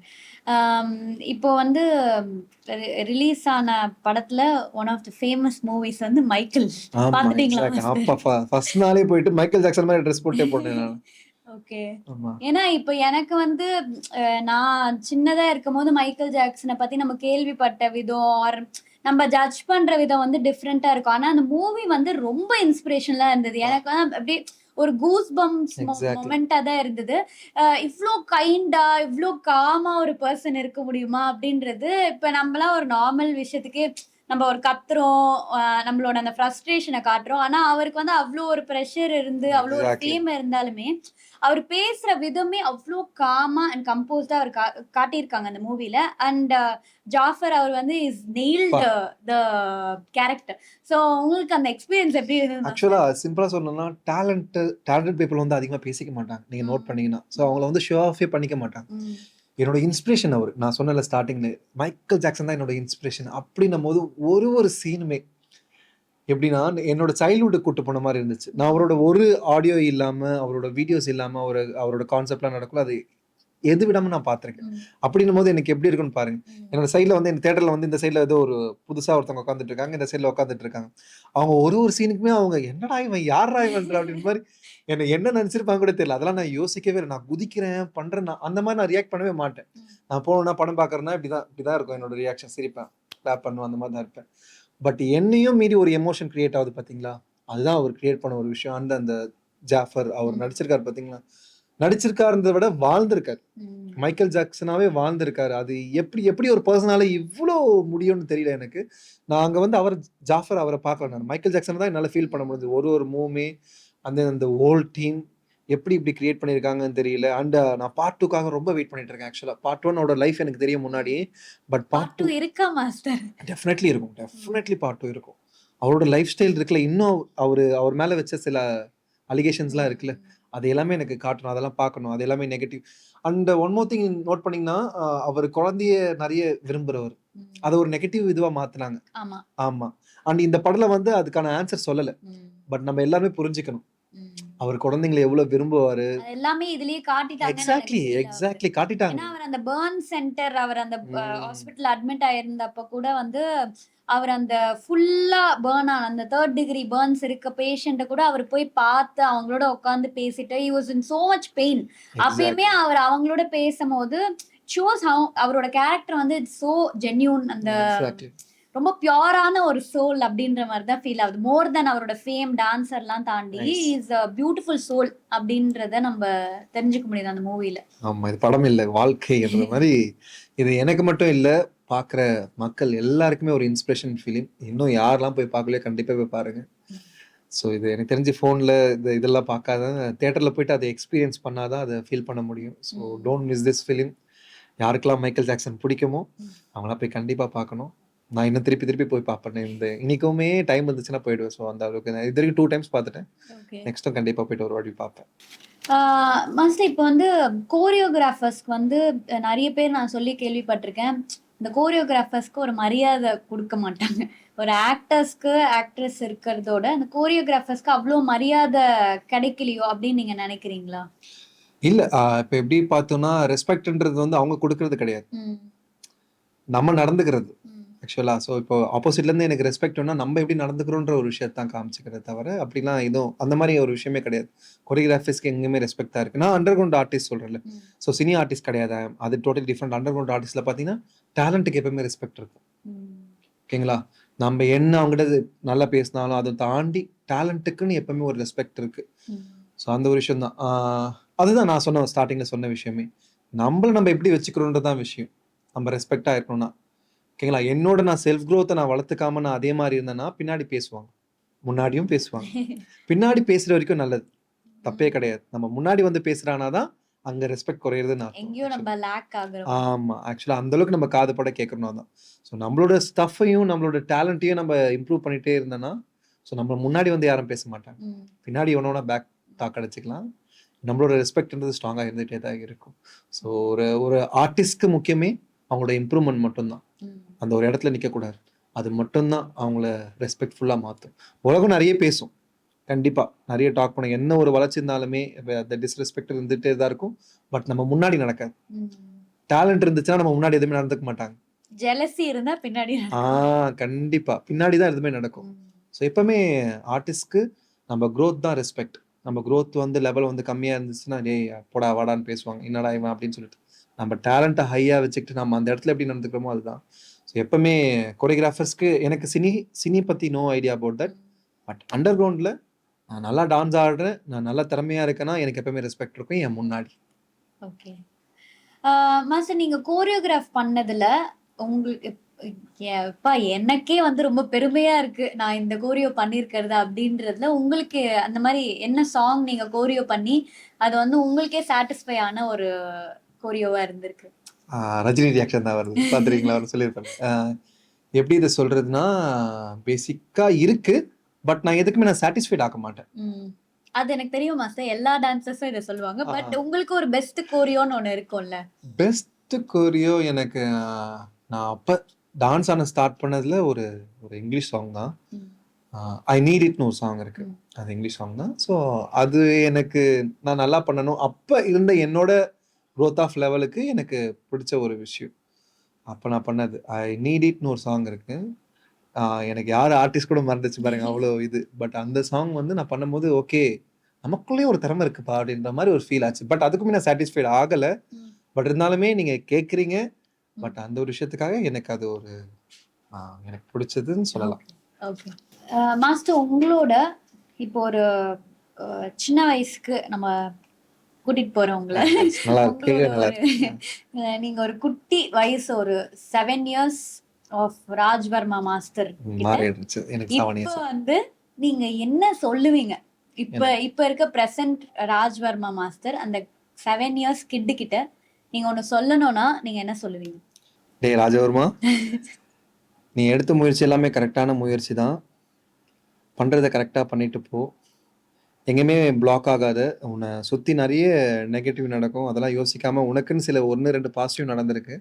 இப்போ வந்து ரிலீஸ் ஆன படத்துல one of the famous movies வந்து மைக்கேல். பாத்துட்டீங்களா மாஸ்டர்? ஃபர்ஸ்ட் நாளே போயிட்டு மைக்கேல் ஜாக்சன் மாதிரி ட்ரெஸ் போட்டே போனேன் நான். ஓகே. ஏன்னா இப்போ எனக்கு வந்து நான் சின்னதா இருக்கும்போது மைக்கேல் ஜாக்சனை பத்தி நம்ம கேள்விப்பட்ட விதம் ஆர் நம்ம ஜட்ஜ் பண்ற விதம் வந்து டிஃப்ரெண்டா இருக்கும். ஆனா அந்த மூவி வந்து ரொம்ப இன்ஸ்பிரேஷனலா இருந்தது. எனக்கு வந்து அப்படியே ஒரு கூஸ் பம்ப்ஸ் எக்ஸாக்ட்லி. மொமெண்டா தான் இருந்தது. இவ்ளோ கைண்டா, இவ்ளோ காமா ஒரு பெர்சன் இருக்க முடியுமா? அப்படின்றது இப்ப நம்மலாம் ஒரு நார்மல் விஷயத்துக்கே நம்ம ஒரு கத்துறோம், நம்மளோட அந்த ஃப்ரஸ்ட்ரேஷன காட்டுறோம். ஆனா அவருக்கு வந்து அவ்ளோ ஒரு பிரஷர் இருந்து, அவ்ளோ ஒரு எக்ஸாக்ட்லி. ஃபேம் இருந்தாலுமே, அவர் பேசுற விதமே அவ்ளோ காமா அண்ட் கம்போஸ்டா அவர் காட்டியிருக்காங்க அந்த மூவில. அண்ட் ஜாஃபர் அவர் வந்து இஸ் பா நெயில்ட் த கேரக்டர். சோ உங்களுக்கு அந்த எக்ஸ்பீரியன்ஸ் எப்படி இருந்ததுன்னு தான் ஆக்சுவலா சிம்பிளா சொல்லணும்னா, டேலண்டட் பீப்பிள் வந்து அதிகமா பேசிக்க மாட்டாங்க. நீங்க நோட் ம். பண்ணீங்கன்னா. ஸோ ம். அவங்கள வந்து ஷோ ஆஃபே பண்ணிக்க மாட்டாங்க. ம். என்னோட இன்ஸ்பிரேஷன் அவரு. நான் சொன்னேன்ல ஸ்டார்ட்டிங்ல, மைக்கேல் ஜாக்சன் தான் என்னோட இன்ஸ்பிரேஷன். அப்படின்னும்போது ஒரு ஒரு சீனுமே எப்படின்னா, என்னோட சைல்ட்ஹுட் கூட்டு போன மாரி இருந்துச்சு. நான் அவரோட ஒரு ஆடியோ இல்லாம, அவரோட வீடியோஸ் இல்லாம, அவரோட கான்செப்ட்லாம் நடக்குள்ள, அது எது விடாம நான் பார்த்துருக்கேன். ம். அப்படின்னும்போது எனக்கு எப்படி இருக்குன்னு பாருங்க. ம். என்னோட சைட்ல வந்து இந்த தியேட்டர்ல வந்து இந்த சைட்ல ஏதோ ஒரு புதுசா ஒருத்தவங்க உட்கார்ந்துட்டு இருக்காங்க. இந்த சைட்ல உட்கார்ந்துட்டு இருக்காங்க. அவங்க ஒரு ஒரு சீனுக்குமே அவங்க "என்னடா இவன்? யார்றா இவன்ற?" அப்படின்ற மாரி என்ன நெனச்சிருப்பாங்க கூட தெரியல. அதெல்லாம் நான் யோசிக்கவே இல்ல. நான் குதிக்கிறேன், பண்றேன். அந்த மாரி நான் ரியாக்ட் பண்ணவே மாட்டேன். ம். நான் போனேன்னா படம் பார்க்குறேன்னா இப்படிதான் இருக்கும் என்னோட ரியாக்ஷன். சிரிப்பேன், கிளாப் பண்ணுவேன். அந்த மாரி தான் இருப்பேன். பட் என்னையும் மீறி ஒரு எமோஷன் கிரியேட் ஆகுது பார்த்தீங்களா? அதுதான் அவர் கிரியேட் பண்ண ஒரு விஷயம். அந்த ஜாஃபர் அவர் ம். நடிச்சிருக்காரு பார்த்தீங்களா? நடிச்சிருக்காருன்றத விட வாழ்ந்திருக்காரு. ம். மைக்கேல் ஜாக்சனாவே வாழ்ந்திருக்காரு. அது எப்படி எப்படி ஒரு பெர்சனால இவ்ளோ முடியும்னு தெரியல எனக்கு. நான் அங்க வந்து ஜாஃபர் அவர பார்க்கல நானு. மைக்கேல் ஜாக்சன தான் என்னால ஃபீல் பண்ண முடிஞ்சது. ஒரு ஒரு மூவ்மே அந்த ஹோல் டீம் எப்படி இப்படி கிரியேட் பண்ணியிருக்காங்கன்னு தெரியல. நான் பார்ட் 2க்காக ரொம்ப வெயிட் பண்ணிட்டு இருக்கேன் ஆக்சுவலா. பார்ட் 1 ஓட லைஃப் எனக்கு தெரியும் முன்னாடி. பட் பார்ட் பார்ட் 2 2 இருக்கா மாஸ்டர்? டெஃபினெட்லி இருக்கும். ம். டெஃபினெட்லி பார்ட் 2 இருக்கும். அவரோட லைஃப் ஸ்டைல் இருக்குல்ல, இன்னும் அவர் மேல வச்ச சில அலிகேஷன்ஸ்லாம் இருக்குல்ல, ம். அது எல்லாமே எனக்கு காட்டணும். அதெல்லாம் பார்க்கணும். அது எல்லாமே negative. One more thing note பண்ணீங்கன்னா, அவரு குழந்தைய நெறைய விரும்புறவரு. ம். அத ஒரு நெகட்டிவ் இதுவா மாத்துனாங்க. ஆமா. ஆமா. இந்த படத்துல வந்து அதுக்கான ஆன்சர் சொல்லல. ம். பட் நம்ம எல்லாருமே புரிஞ்சுக்கணும். ம். அவர் குழந்தைங்கள எவ்ளோ விரும்புவாரு. அது எல்லாமே இதுலயே காட்டிட்டாங்கன்னு எனக்கு எக்ஸாக்ட்லி, ஃபீல் ஆகுது. எக்ஸாக்ட்லி காட்டிட்டாங்க. ஏன்னா, அவர் அந்த பர்ன் சென்டர் அவர் அந்த ம். ஹாஸ்பிட்டல்ல அட்மிட் ஆயிருந்தப்ப கூட வந்து, அவர் அந்த ஃபுல்லா பர்ன் ஆன அந்த 3 டிகிரி பர்ன்ஸ் இருக்க பேஷண்ட்ட கூட அவர் போய் பார்த்து, அவங்களோட உட்கார்ந்து பேசிட்டு, he was in so much pain. அப்பயுமே எக்ஸாக்ட்லி, அவர் அவங்களோட பேசும்போது, ஷோஸ் அவரோட கேரக்டர் வந்து இட்ஸ் சோ ஜென்யூன். அந்த எக்ஸாக்ட்லி. ரொம்ப பியூரான ஒரு சோல் அப்படின்ற மாரி தான் ஃபீல் ஆகுது. மோர் தென் அவரோட ஃபேம், டான்ஸர்லாம் தாண்டி, nice. Is a beautiful soul அப்படின்றத நம்ப தெரிஞ்சுக்க முடியுது அந்த மூவில. ஆமா. இது படம் இல்ல. வாழ்க்கைன்ற மாரி, இது எனக்கு மட்டும் இல்ல, பார்க்குற மக்கள் எல்லாருக்குமே ஒரு இன்ஸ்பிரேஷன் ஃபிலிம். இன்னும் யாரெல்லாம் போய் பார்க்கலையோ கண்டிப்பா போய் பாருங்க. ஸோ இது எனக்கு தெரிஞ்சு ஃபோன்ல இதெல்லாம் பார்க்காத, தியேட்டர்ல போயிட்டு அத எக்ஸ்பீரியன்ஸ் பண்ணா தான் அத ஃபீல் பண்ண முடியும். ஸோ ம். Don't miss this film. யாருக்கெல்லாம் மைக்கேல் ஜாக்சன் பிடிக்குமோ, ம். அவங்கலாம் போய் கண்டிப்பா பார்க்கணும். நான் இன்னும் திருப்பி திருப்பி போய் பார்ப்பேன். இன்னைக்குமே டைம் இருந்துச்சுன்னா போயிடுவேன். ஸோ அந்த அளவுக்கு நான் இதுவரைக்கும் 2 டைம்ஸ் பார்த்துட்டேன். ஓகே. நெக்ஸ்ட்டும் கண்டிப்பா போயிட்டு ஒரு வாட்டி பார்ப்பேன். மோஸ்ட்லி இப்ப வந்து கோரியோகிராஃபர்ஸ்க்கு வந்து நெறைய பேர் நான் சொல்லி கேள்விப்பட்டிருக்கேன். இந்த கோரியோகிராஃபர்ஸ்க்கு ஒரு மரியாதை குடுக்க மாட்டாங்க. ஒரு ஆக்டர்ஸ்க்கு, ஆக்ட்ரஸ் இருக்கிறதோட, அந்த கோரியோகிராஃபர்ஸ்க்கு அவ்ளோ மரியாதை கிடைக்கலையோ அப்படின்னு நீங்க நினைக்கிறீங்களா? இல்ல இப்ப எப்படி பார்த்தோம்னா, ரெஸ்பெக்ட்ன்றது வந்து அவங்க குடுக்குறது கிடையாது. ம். நம்ம நடந்துக்கிறது. ம். ஆக்சுவலா. ஸோ இப்போ ஆப்போசிட்லேருந்து எனக்கு ரெஸ்பெக்ட் வேணும்னா, நம்ம எப்படி நடந்துக்கிறோன்ற ஒரு விஷயத்த தான் காமிச்சுக்கிறதே தவிர, அப்படிலாம் எதுவும் அந்த மாரி ஒரு விஷயமே கிடையாது. கொரியோகிராஃபிஸ்க்கு எங்கேயுமே ரெஸ்பெக்ட் தான் இருக்கு. நான் அண்டர் கிரவுண்ட் ஆர்டிஸ்ட் சொல்றேன்ல. ம். ஸோ சினி ஆர்டிஸ்ட் கிடையாது. அது டோட்டலி டிஃபரெண்ட். அண்டர் கிரவுண்ட் ஆர்டிஸ்ட்ல பார்த்தீங்கன்னா, டேலண்ட்டுக்கு எப்பவுமே ரெஸ்பெக்ட் இருக்கும். ம். ஓகேங்களா? நம்ம என்ன அவங்ககிட்ட நல்லா பேசினாலும், அத தாண்டி டேலண்ட்டுக்குன்னு எப்பவுமே ஒரு ரெஸ்பெக்ட் இருக்கு. ம். ஸோ அந்த ஒரு விஷயம் தான். அதுதான் நான் ஸ்டார்ட்டிங்ல சொன்ன விஷயமே. நம்ம எப்படி வச்சுக்கிறோன்றது தான் விஷயம். நம்ம ரெஸ்பெக்ட்டா இருக்கணும்னா. ஓகேங்களா? நான் செல்ஃப் குரோத்த நான் வளர்த்துக்காம நான் அதே மாரி இருந்தேன்னா, பின்னாடி பேசுவாங்க. முன்னாடியும் பேசுவாங்க. பின்னாடி பேசுற வரைக்கும் நல்லது. தப்பே ம். கிடையாது. நம்ம முன்னாடி வந்து பேசுறானா தான், அங்க ரெஸ்பெக்ட் குறையுறதுன்னு அர்த்தம். எங்கேயோ ஆக்சுவலா. நம்ம லேக் ஆகுறோம். ஆமா. ஆக்சுவலா அந்த அளவுக்கு நம்ம காது பட கேட்கணும் தான். ஸோ நம்மளோட ஸ்டஃப்பையும், நம்மளோட டேலண்ட்டையும் நம்ம இம்ப்ரூவ் பண்ணிட்டே இருந்தோம்னா, ஸோ நம்ம முன்னாடி வந்து யாரும் பேச மாட்டாங்க. ம். பின்னாடி எவனோ வேணா பேக் டாக் அடிச்சுக்கலாம். நம்மளோட ரெஸ்பெக்ட்ன்றது ஸ்ட்ராங்கா இருந்துட்டே தான் இருக்கும். ஸோ ஒரு ஒரு ஆர்டிஸ்ட்க்கு முக்கியமே அவங்களோட இம்ப்ரூவ்மென்ட் மட்டும் தான். ம். அந்த ஒரு இடத்துல நிக்கக்கூடாது. அது மட்டும் தான் அவங்கள ரெஸ்பெக்ட்ஃபுல்லா மாத்தும். உலகம் நெறைய பேசும். கண்டிப்பா. நெறைய டாக் பண்ணும். என்ன ஒரு வளர்ச்சி இருந்தாலுமே, அந்த டிஸ்ரெஸ்பெக்ட் இருந்துட்டே தான் இருக்கும். பட் நம்ம முன்னாடி நடக்காது. ம். டேலண்ட் இருந்துச்சுன்னா நம்ம முன்னாடி எதுவுமே நடந்துக்க மாட்டாங்க. ஜெலசி இருந்தா பின்னாடி ஆ நடக்கும். கண்டிப்பா. பின்னாடி தான் எதுவுமே நடக்கும். ம். ஸோ எப்பவுமே ஆர்டிஸ்ட்க்கு நம்ம குரோத் தான் ரெஸ்பெக்ட். நம்ம குரோத் வந்து லெவல் வந்து கம்மியா இருந்துச்சுன்னா, "டேய் போடா, வாடான்னு" பேசுவாங்க. "என்னடா இவன்" அப்படின்னு சொல்லிட்டு. நம்ம டேலண்ட்ட ஹையா வச்சுக்கிட்டு நம்ம அந்த இடத்துல எப்படி நடந்துக்கிறோமோ அதுதான். ஸோ எப்பவுமே கொரியோகிராஃபர்ஸ்க்கு எனக்கு சினி சினி பத்தி நோ ஐடியா அபௌட் தட். ம். பட் அண்டர் கிரவுண்ட்ல நான் நல்லா டான்ஸ் ஆடுறேன், நான் நல்லா திறமையா இருக்கேன்னா எனக்கு எப்பவுமே ரெஸ்பெக்ட் இருக்கும் என் முன்னாடி. ஓகே. மாஸ்டர் நீங்க கோரியோகிராஃப் பண்ணதுல உங்களுக்கு எப்பா எனக்கே வந்து ரொம்ப பெருமையா இருக்கு. நான் இந்த கோரியோ பண்ணியிருக்கிறது அப்படின்றதுல உங்களுக்கு அந்த மாரி என்ன சாங் நீங்க கோரியோ பண்ணி, அது வந்து உங்களுக்கே சாட்டிஸ்ஃபை ஆன ஒரு கோரியோவா இருந்திருக்கு? ரஜினி ரியாக்ஷன் தான் வருது. பார்த்துருக்கீங்களா? அவரு சொல்லியிருப்பாரு. எப்படி இத சொல்றதுன்னா, பேசிக்கா இருக்கு. பட் நான் எதுக்குமே நான் சாட்டிஸ்ஃபைட் ஆக மாட்டேன். ம். அது எனக்கு தெரியும் மாஸ்டர். எல்லா டான்சர்ஸும் இத சொல்லுவாங்க. ஆ. பட் உங்களுக்கு ஒரு பெஸ்ட் கோரியோன்னு ஒண்ணு இருக்கும்ல? பெஸ்ட் கோரியோ எனக்கு நான் அப்ப டான்ஸ் ஆட ஸ்டார்ட் பண்ணதுல ஒரு ஒரு இங்கிலீஷ் சாங் தான். ம். ஐ நீட் இட்ன்னு ஒரு சாங் இருக்கு. ம். அது இங்கிலீஷ் சாங் தான். ஸோ அது எனக்கு நான் நல்லா பண்ணணும். அப்ப இருந்த என்னோட குரோத் ஆஃப் லெவலுக்கு எனக்கு பிடிச்ச ஒரு விஷயம். அப்ப நான் பண்ணது. ஐ நீட் இட்ன்னு ஒரு சாங் இருக்கு. எனக்கு யார் ஆர்டிஸ்ட் கூட மறந்துச்சு பாருங்க. அவ்வளோ இது. பட் அந்த சாங் வந்து நான் பண்ணும்போது, ஓகே நமக்குள்ளேயும் ஒரு திறமை இருக்குப்பா அப்படின்ற மாரி ஒரு ஃபீல் ஆச்சு. பட் அதுக்குமே நான் சாட்டிஸ்ஃபைட் ஆகல. ம். பட் இருந்தாலுமே நீங்க கேட்குறீங்க. ம். பட் அந்த ஒரு விஷயத்துக்காக எனக்கு அது ஒரு எனக்கு பிடிச்சதுன்னு சொல்லலாம். ஓகே. மாஸ்டர் உங்களோட இப்போ ஒரு சின்ன வயசுக்கு நம்ம கூட்டிட்டு போறவங்கள நல்லா இருக்கு. உங்களோட கேட்கவே நல்லா ஒரு இருக்கு. நீங்க ஒரு குட்டி வயசு ஒரு 7 இயர்ஸ் ஆஃப் ராஜ்வர்மா மாஸ்டர் கிட்ட மாறிடுச்சு. எனக்கு 7 இப்ப இயர்ஸ். வந்து நீங்க என்ன சொல்லுவீங்க? இப்ப என்ன? இப்ப இருக்க பிரசன்ட் ராஜ்வர்மா மாஸ்டர் அந்த 7 இயர்ஸ் கிட் கிட்ட நீங்க ஒண்ணு சொல்லணும்னா நீங்க என்ன சொல்லுவீங்க? டேய் ராஜவர்மா, நீ எடுத்த முயற்சி எல்லாமே கரெக்டான முயற்சி தான். பண்றத கரெக்ட்டா பண்ணிட்டு போ. எங்கேயுமே பிளாக் ஆகாத. உன்ன சுத்தி நெறைய நெகட்டிவ் நடக்கும். அதெல்லாம் யோசிக்காம உனக்குன்னு சில 1, 2 பாசிட்டிவ் நடந்திருக்கு.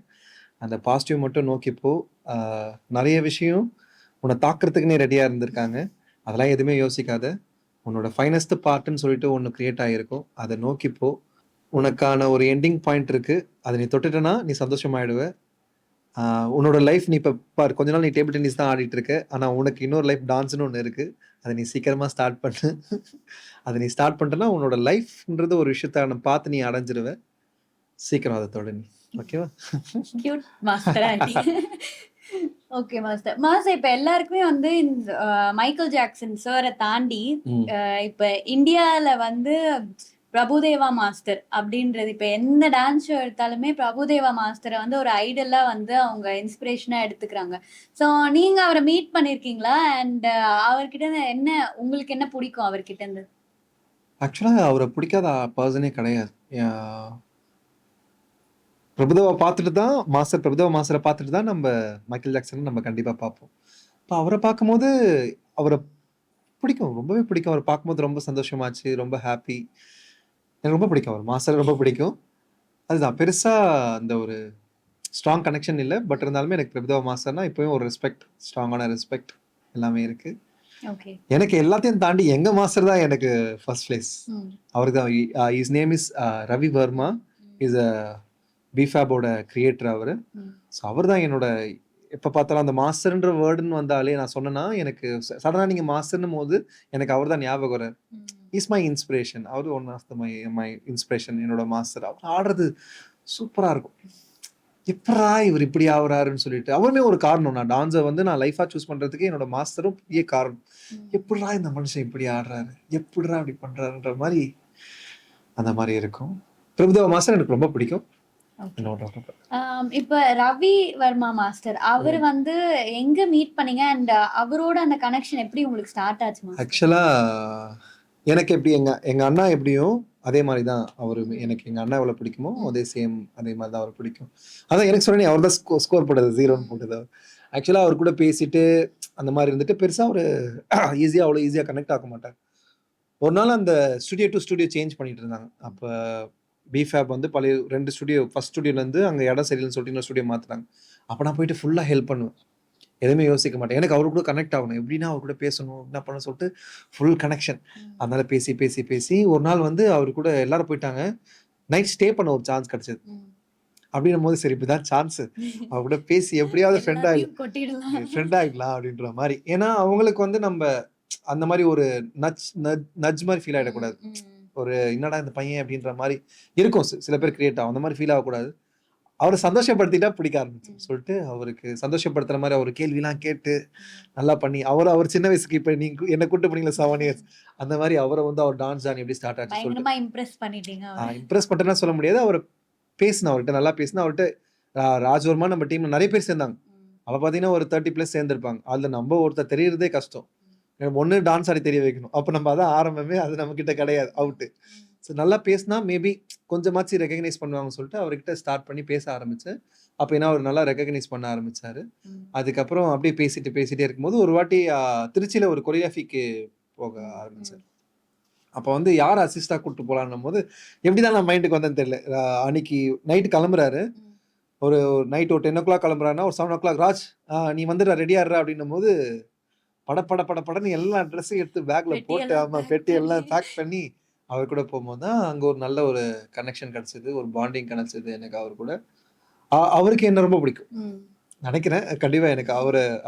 அந்த பாசிட்டிவ் மட்டும் நோக்கி போ. ஆ நெறைய விஷயம் உன்ன தாக்குறதுக்குன்னே ரெடியா இருந்திருக்காங்க. அதெல்லாம் எதுவுமே யோசிக்காத. உன்னோட ஃபைனஸ்ட் பார்ட்ன்னு சொல்லிட்டு ஒண்ணு கிரியேட் ஆகியிருக்கும். அத நோக்கி போ. உனக்கான ஒரு எண்டிங் பாயிண்ட் இருக்கு. அத நீ தொட்டுட்டனா நீ சந்தோஷமாயிடுவ. உன்னோட லைஃப் நீ இப்ப பாரு கொஞ்ச நாள் நீ டேபிள் டென்னிஸ் தான் ஆடிட்டு இருக்க. ஆனா உனக்கு இன்னொரு லைஃப் டான்ஸ்ன்னு ஒண்ணு இருக்கு. அத நீ சீக்கிரமா ஸ்டார்ட் பண்ணு. அத நீ ஸ்டார்ட் பண்ணிட்டனா உன்னோட லைஃப்ன்றது ஒரு விஷயத்த பார்த்து நீ அடைஞ்சிருவ. சீக்கிரம் அத தொடு நீ. ஓகேவா? கியூட் மாஸ்டரா ஓகே மாஸ்டர். மாஸ்டர் இப்ப எல்லாருக்குமே வந்து இந்த மைக்கேல் ஜாக்சன் சார தாண்டி ம். இப்ப இந்தியால வந்து பிரபுதேவா மாஸ்டர் அப்படின்றது இப்ப எந்த டான்ஸ் ஷோ எடுத்தாலுமே பிரபுதேவா மாஸ்டரை வந்து ஒரு ஐடலா வந்து அவங்க இன்ஸ்பிரேஷனா எடுத்துக்கிறாங்க. ஸோ நீங்க அவரை மீட் பண்ணிருக்கீங்களா? அண்ட் அவர்கிட்ட இருந்து என்ன உங்களுக்கு என்ன பிடிக்கும் அவர்கிட்ட இருந்து? ஆக்சுவலா அவர பிடிக்காத பெர்சனே கிடையாது. பிரபுதேவா பார்த்துட்டு தான் பிரபுதேவா மாஸ்டர பார்த்துட்டு தான் நம்ப மைக்கேல் ஜாக்சன நம்ம கண்டிப்பா பார்ப்போம். இப்ப அவர பார்க்கும்போது அவர பிடிக்கும். ரொம்பவே பிடிக்கும். அவர பார்க்கும்போது ரொம்ப சந்தோஷமாச்சு. ரொம்ப ஹேப்பி. எனக்கு ரொம்ப பிடிக்கும். அவர் மாஸ்டர ரொம்ப பிடிக்கும். அதுதான் பெருசா அந்த ஒரு ஸ்ட்ராங் கனெக்ஷன் இல்ல. பட் இருந்தாலுமே எனக்கு பிரபுதேவா மாஸ்டர்னா இப்பயும் ஒரு ரெஸ்பெக்ட், ஸ்ட்ராங்கான ரெஸ்பெக்ட் எல்லாமே இருக்கு. ஓகே. எனக்கு எல்லாத்தையும் தாண்டி எங்க மாஸ்டர் தான் எனக்கு ஃபர்ஸ்ட் பிளேஸ். அவருக்கு தான் his name is Ravi Varma. Is a பிஃபாபோட கிரியேட்டர் அவரு. ஸோ அவர் தான் என்னோட எப்ப பார்த்தாலும் அந்த மாஸ்டர்ன்ற வேர்டுன்னு வந்தாலே நான் சொன்னேன்னா, எனக்கு சடனா நீங்க மாஸ்டர்ன்னும் போது எனக்கு அவர் தான் ஞாபகம் வராரு. Is my inspiration. அவரு one of my my inspiration என்னோட மாஸ்டர். அவர் ஆடுறது சூப்பரா இருக்கும். எப்புட்றா இவர் இப்படி ஆவுறாருன்னு சொல்லிட்டு. அவருமே ஒரு காரணம். நான் டான்ஸ வந்து நான் லைஃபா சூஸ் பண்றதுக்கு என்னோட மாஸ்டரும் பெரிய காரணம். எப்புட்றா இந்த மனுஷன் இப்படி ஆடுறாரு? எப்புட்றா இப்படி பண்றாருன்ற மாரி அந்த மாரி இருக்கும். பிரபுதேவா மாஸ்டர் எனக்கு ரொம்ப பிடிக்கும். இப்ப ரவி வர்மா மாஸ்டர் அவரு வந்து எங்க மீட் பண்ணீங்க? அண்ட் அவரோட அந்த கனெக்ஷன் எப்படி உங்களுக்கு ஸ்டார்ட் ஆச்சு மாஸ்டர்? ஆக்சுவலா எனக்கு எப்படி எங்க எங்க அண்ணா எப்படியோ அதே மாரி தான் அவருமே. எனக்கு எங்க அண்ணா எவ்வளோ பிடிக்குமோ அதே அதே மாரி தான் அவர பிடிக்கும். அதான் எனக்கு சொன்னேனே அவர் தான் ஸ்கோர் போட்டது 0ன்னு போட்டது. ஆக்சுவலா அவர் கூட பேசிட்டு அந்த மாரி இருந்துட்டு பெருசா ஒரு அவ்வளோ ஈஸியா கனெக்ட் ஆக மாட்டார். ஒரு நாள் அந்த ஸ்டுடியோ டூ ஸ்டுடியோ சேஞ்ச் பண்ணிட்டு இருந்தாங்க. அப்ப பிஃபாப் வந்து பழைய 2 ஸ்டுடியோ ஃபர்ஸ்ட் ஸ்டுடியோலேருந்து அங்க இடம் சரியில்லன்னு சொல்லிட்டு இன்னொரு ஸ்டுடியோ மாத்துனாங்க. அப்ப நான் போயிட்டு ஃபுல்லா ஹெல்ப் பண்ணுவேன். எதுவுமே யோசிக்க மாட்டேன். எனக்கு அவரு கூட கனெக்ட் ஆகணும். எப்படின்னா அவர் கூட பேசணும், என்ன பண்ணணும்னு சொல்லிட்டு ஃபுல் கனெக்ஷன். அதனால பேசி ஒரு நாள் வந்து அவரு கூட எல்லாரும் போயிட்டாங்க. நைட் ஸ்டே பண்ண ஒரு சான்ஸ் கிடைச்சது. அப்படின்னும்போது சரி இப்படிதான் சான்ஸ். அவர் கூட பேசி எப்படியாவது ஃப்ரெண்ட் ஆயிடலாம் அப்படின்ற மாரி. ஏன்னா அவங்களுக்கு வந்து நம்ம அந்த மாரி ஒரு நட்ஜ் மாரி ஃபீல் ஆயிடக்கூடாது. ஒரு என்னடா இந்த பையன் அப்படின்ற மாரி இருக்கும். சில பேர் கிரியேட் ஆகும். அந்த மாரி ஃபீல் ஆகக்கூடாது. அவரை சந்தோஷப்படுத்திட்டா பிடிக்க ஆரம்பிச்சு சொல்லிட்டு அவருக்கு சந்தோஷப்படுத்துற மாதிரி அவர் கேள்விலாம் கேட்டு நல்லா பண்ணி அவர் சின்ன வயசுக்கு இப்போ நீங்க என்ன கூட்டு பண்ணீங்களா 7 இயர்ஸ் அந்த மாதிரி அவரை வந்து அவர் டான்ஸ் ஜார்னி எப்படி ஸ்டார்ட் ஆச்சு சொல்லிட்டு பயங்கரமா இம்ப்ரெஸ் பண்ணிட்டீங்க அவரை. இம்ப்ரெஸ் பண்ணிட்டேன்னா சொல்ல முடியாது. அவர் பேசினேன் அவர்கிட்ட நல்லா பேசினேன் அவர்கிட்ட. ராஜ்வர்மா நம்ம டீம்ல நிறைய பேர் சேர்ந்தாங்க. அவ பார்த்தீங்கன்னா ஒரு 30+ சேர்ந்திருப்பாங்க. அதுல நம்ம ஒருத்தர் தெரியறதே கஷ்டம். ஒன்று டான்ஸ் ஆடி தெரிய வைக்கணும். அப்போ நம்ம அதான் ஆரம்பமே, அது நம்ம கிட்ட கிடையாது, அவுட்டு. ஸோ நல்லா பேசினா மேபி கொஞ்சமாச்சு ரெகக்னைஸ் பண்ணுவாங்கன்னு சொல்லிட்டு அவர்கிட்ட ஸ்டார்ட் பண்ணி பேச ஆரம்பிச்சேன். அப்போ ஏன்னா அவர் நல்லா ரெகக்னைஸ் பண்ண ஆரம்பிச்சாரு. அதுக்கப்புறம் அப்படியே பேசிட்டே இருக்கும்போது ஒரு வாட்டி திருச்சியில் ஒரு கொரியோகிராஃபிக்கு போக ஆரம்பிச்சார். அப்போ வந்து யார் அசிஸ்டாக கூப்பிட்டு போகலான்னும் போது எப்படி தான் நான் மைண்டுக்கு வந்தேன்னு தெரியல. அன்னைக்கு நைட்டு கிளம்புறாரு. ஒரு நைட் ஒரு 10 o'clock கிளம்புறாருன்னா ஒரு 7 o'clock ராஜ் நீ வந்துடுற ரெடியாடுறா அப்படின்னும் போது படன்னு எல்லா ட்ரெஸ்ஸையும் எடுத்து பேக்ல போட்டு ஆமாம் பெட்டி எல்லாம் பேக் பண்ணி அவர் கூட போகும்போது தான் அங்கே ஒரு நல்ல ஒரு கனெக்ஷன் கிடச்சிது, ஒரு பாண்டிங் கிடச்சிது எனக்கு அவர் கூட. அவருக்கு என்ன ரொம்ப பிடிக்கும் நினைக்கிறேன். கண்டிப்பாக எனக்கு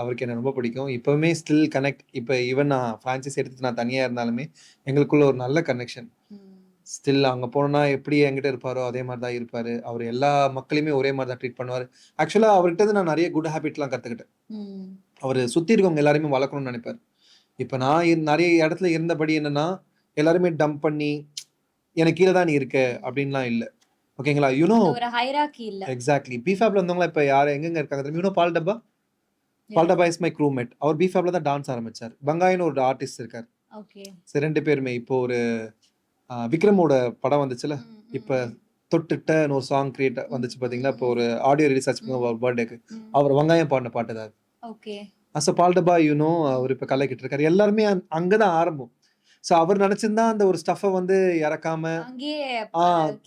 அவருக்கு என்ன ரொம்ப பிடிக்கும். இப்போவுமே ஸ்டில் கனெக்ட். இப்போ ஈவன் நான் ஃப்ரான்ச்சைஸ் எடுத்துட்டு நான் தனியாக இருந்தாலுமே எங்களுக்குள்ள ஒரு நல்ல கனெக்ஷன் ஸ்டில். அங்கே போனோன்னா எப்படி என்கிட்ட இருப்பாரோ அதே மாதிரி தான் இருப்பார். அவர் எல்லா மக்களையுமே ஒரே மாதிரி தான் ட்ரீட் பண்ணுவார். ஆக்சுவலாக அவர்கிட்ட நான் நிறைய குட் ஹேபிட்லாம் கற்றுக்கிட்டேன். அவர் சுற்றி இருக்கவங்க எல்லாருமே வளர்க்கணும்னு நினைப்பார். இப்போ நான் நிறைய இடத்துல இருந்தபடி என்னன்னா எல்லாருமே டம்ப் பண்ணி எனக்கு கீழே தான் நீ இருக்க அப்படின்லாம் இல்லை. ஓகேங்களா? யூனோ ஒரு ஹைரார்கி இல்ல. எக்ஸாக்ட்லி. பிஃபேப்ல வந்தவங்களா இப்போ யார் எங்கெங்க இருக்காங்க தெரியும்? யூனோ பால் டப்பா இஸ் மை க்ரூமேட். அவர் பிஃபேப்ல தான் டான்ஸ் ஆரம்பிச்சார். பங்காயின்னு ஒரு ஆர்டிஸ்ட் இருக்கார். ஓகே. சரி 2 பேருமே இப்போ ஒரு விக்ரமோட படம் வந்துச்சுல, இப்போ தொட்டுட்டன்னு ஒரு சாங் கிரியேட் வந்துச்சு பார்த்தீங்களா? இப்போ ஒரு ஆடியோ ரிலீஸ் ஆச்சு அவர் பர்த்டேக்கு. அவர் வெங்காயம் பாடின பாட்டு தான். ஓகே. அஸ் பால் டப்பா யூனோ அவர் இப்போ கலைக்கிட்டு இருக்காரு. எல்லாருமே அங்கே தான் ஆரம்பம். ஸோ அவர் நினச்சிருந்தா அந்த ஒரு ஸ்டஃபை வந்து இறக்காம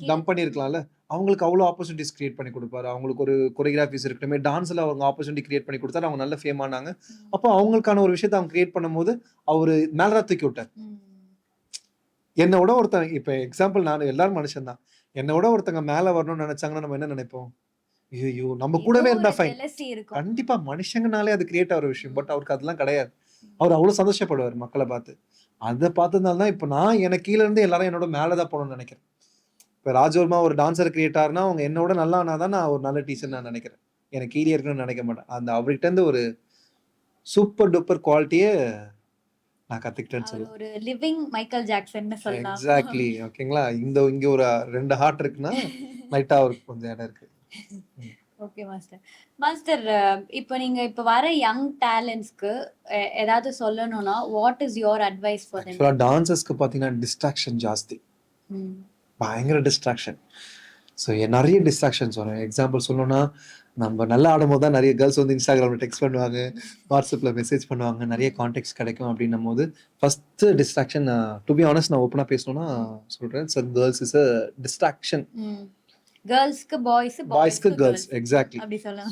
டம்ப் பண்ணியிருக்கலாம்ல. அவங்களுக்கு அவ்வளோ ஆப்பர்ச்சுனிட்டிஸ் கிரியேட் பண்ணி கொடுப்பாரு. அவங்களுக்கு ஒரு கொரியோகிராஃபிஸ் இருக்கட்டுமே, டான்ஸில் அவங்க ஆப்பர்ச்சுனிட்டி கிரியேட் பண்ணி கொடுத்தாரு. அவங்க நல்ல ஃபேம் ஆனாங்க. அப்போ அவங்களுக்கான ஒரு விஷயத்தை அவங்க கிரியேட் பண்ணும்போது அவர் மேலே தூக்கி விட்டார். என்னோட ஒருத்தன் இப்போ எக்ஸாம்பிள் நான் எல்லாரும் மனுஷன் தான். என்னோட ஒருத்தங்க மேலே வரணும்னு நினைச்சாங்கன்னா நம்ம என்ன நினைப்போம்? ஐயோ நம்ம கூடவே இருந்தா ஃபைன். கண்டிப்பா மனுஷங்கனாலே அது கிரியேட் ஆகிற விஷயம். பட் அவருக்கு அதெல்லாம் கிடையாது. அவர் அவ்வளோ சந்தோஷப்படுவார் மக்களை பார்த்து. அதை பார்த்ததுனால தான் இப்போ நான் எனக்கு கீழே இருந்து எல்லாரும் என்னோட மேலே தான் போகணும்னு நினைக்கிறேன். இப்போ ராஜ்வர்மா ஒரு டான்ஸர் கிரியேட் ஆகுனா அவங்க என்னோட நல்லா ஆனால் தான் நான் ஒரு நல்ல டீச்சர் நான் நினைக்கிறேன். எனக்கு கீழே இருக்கணும்னு நினைக்க மாட்டேன். அந்த அவர்கிட்ட இருந்து ஒரு சூப்பர் டூப்பர் குவாலிட்டியே நான் கற்றுக்கிட்டேன்னு சொல்லுவேன். ஒரு லிவிங் மைக்கேல் ஜாக்சன் சொல்லலாம். எக்ஸாக்ட்லி. ஓகேங்களா? இங்கே ஒரு 2 ஹார்ட் இருக்குன்னா லைட்டாக அவருக்கு கொஞ்சம் இடம் இருக்கு. Okay master. இப்போ நீங்க இப்போ வர யங் டேலண்ட்ஸ்க்கு ஏதாவது சொல்லணும்னா what is your advice for them? ஆக்சுவலாக டான்சர்ஸ்க்கு பார்த்தீங்கன்னா டிஸ்ட்ராக்ஷன் ஜாஸ்தி, பயங்கர டிஸ்ட்ராக்ஷன். ஸோ நிறைய டிஸ்ட்ராக்ஷன்ஸ் வரும். எக்ஸாம்பிள் சொல்லணும்னா நம்ம நல்லா ஆடும்போது தான் நிறைய கேர்ள்ஸ் வந்து இன்ஸ்டாகிராமில் டெக்ஸ்ட் பண்ணுவாங்க, வாட்ஸ்அப்பில் மெசேஜ் பண்ணுவாங்க, நிறைய கான்டெக்ட்ஸ் கிடைக்கும். அப்படின்னும் போது first distraction to be honest நான் ஓப்பனாக பேசணும்னா சொல்கிறேன். So girls is a distraction. கேர்ள்ஸ்க்கு பாய்ஸ்க்கு girls. Exactly.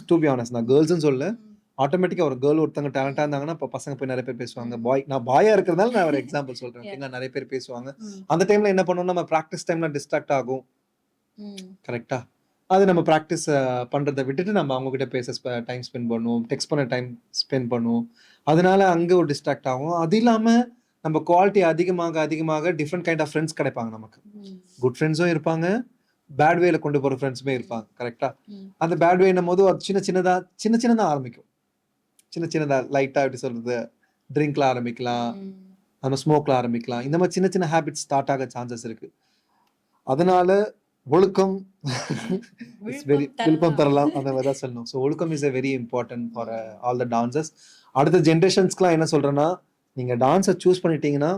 To be honest நான் கேர்ள்ஸ்னு சொல்ல, ஆட்டோமேட்டிக்காக ஒரு கேர்ள் ஒருத்தங்க டேலண்டாக இருந்தாங்கன்னா இப்போ பசங்க போய் நிறைய பேர் பேசுவாங்க. நான் பாயாக இருக்கிறதால நான் ஒரு எக்ஸாம்பிள் சொல்கிறேன். ஓகேங்களா? நிறைய பேர் பேசுவாங்க. அந்த டைமில் என்ன பண்ணணும், நம்ம ப்ராக்டிஸ் டைமில் டிஸ்ட்ராக்ட் ஆகும். கரெக்டாக அது நம்ம ப்ராக்டிஸ் பண்ணுறதை விட்டுட்டு நம்ம அவங்ககிட்ட பேச டைம் ஸ்பெண்ட் பண்ணுவோம், டெக்ஸ்ட் பண்ண டைம் ஸ்பெண்ட் பண்ணுவோம். அதனால அங்கே ஒரு டிஸ்ட்ராக்ட் ஆகும். அது இல்லாமல் நம்ம குவாலிட்டி அதிகமாக டிஃப்ரெண்ட் கைண்ட் ஆஃப் ஃப்ரெண்ட்ஸ் கிடைப்பாங்க நமக்கு. குட் ஃப்ரெண்ட்ஸும் இருப்பாங்க, பேட் வேல கொண்டு போகிற ஃப்ரெண்ட்ஸுமே இருப்பாங்க. கரெக்டாக அந்த பேட் வேன்னும் போது அது சின்னதாக ஆரம்பிக்கும். சின்னதாக லைட்டாக எப்படி சொல்கிறது, ட்ரிங்க்ல ஆரம்பிக்கலாம், நம்ம ஸ்மோக்ல ஆரம்பிக்கலாம். இந்த மாதிரி சின்ன ஹேபிட்ஸ் ஸ்டார்ட் ஆக சான்சஸ் இருக்குது. அதனால ஒழுக்கம் விழுப்பம் தரலாம் அந்த மாதிரி தான் சொல்லணும். ஸோ ஒழுக்கம் is a very important for all the dancers. அடுத்த ஜென்ரேஷன்ஸ்க்குலாம் என்ன சொல்கிறேன்னா, நீங்கள் டான்ஸை சூஸ் பண்ணிட்டீங்கன்னா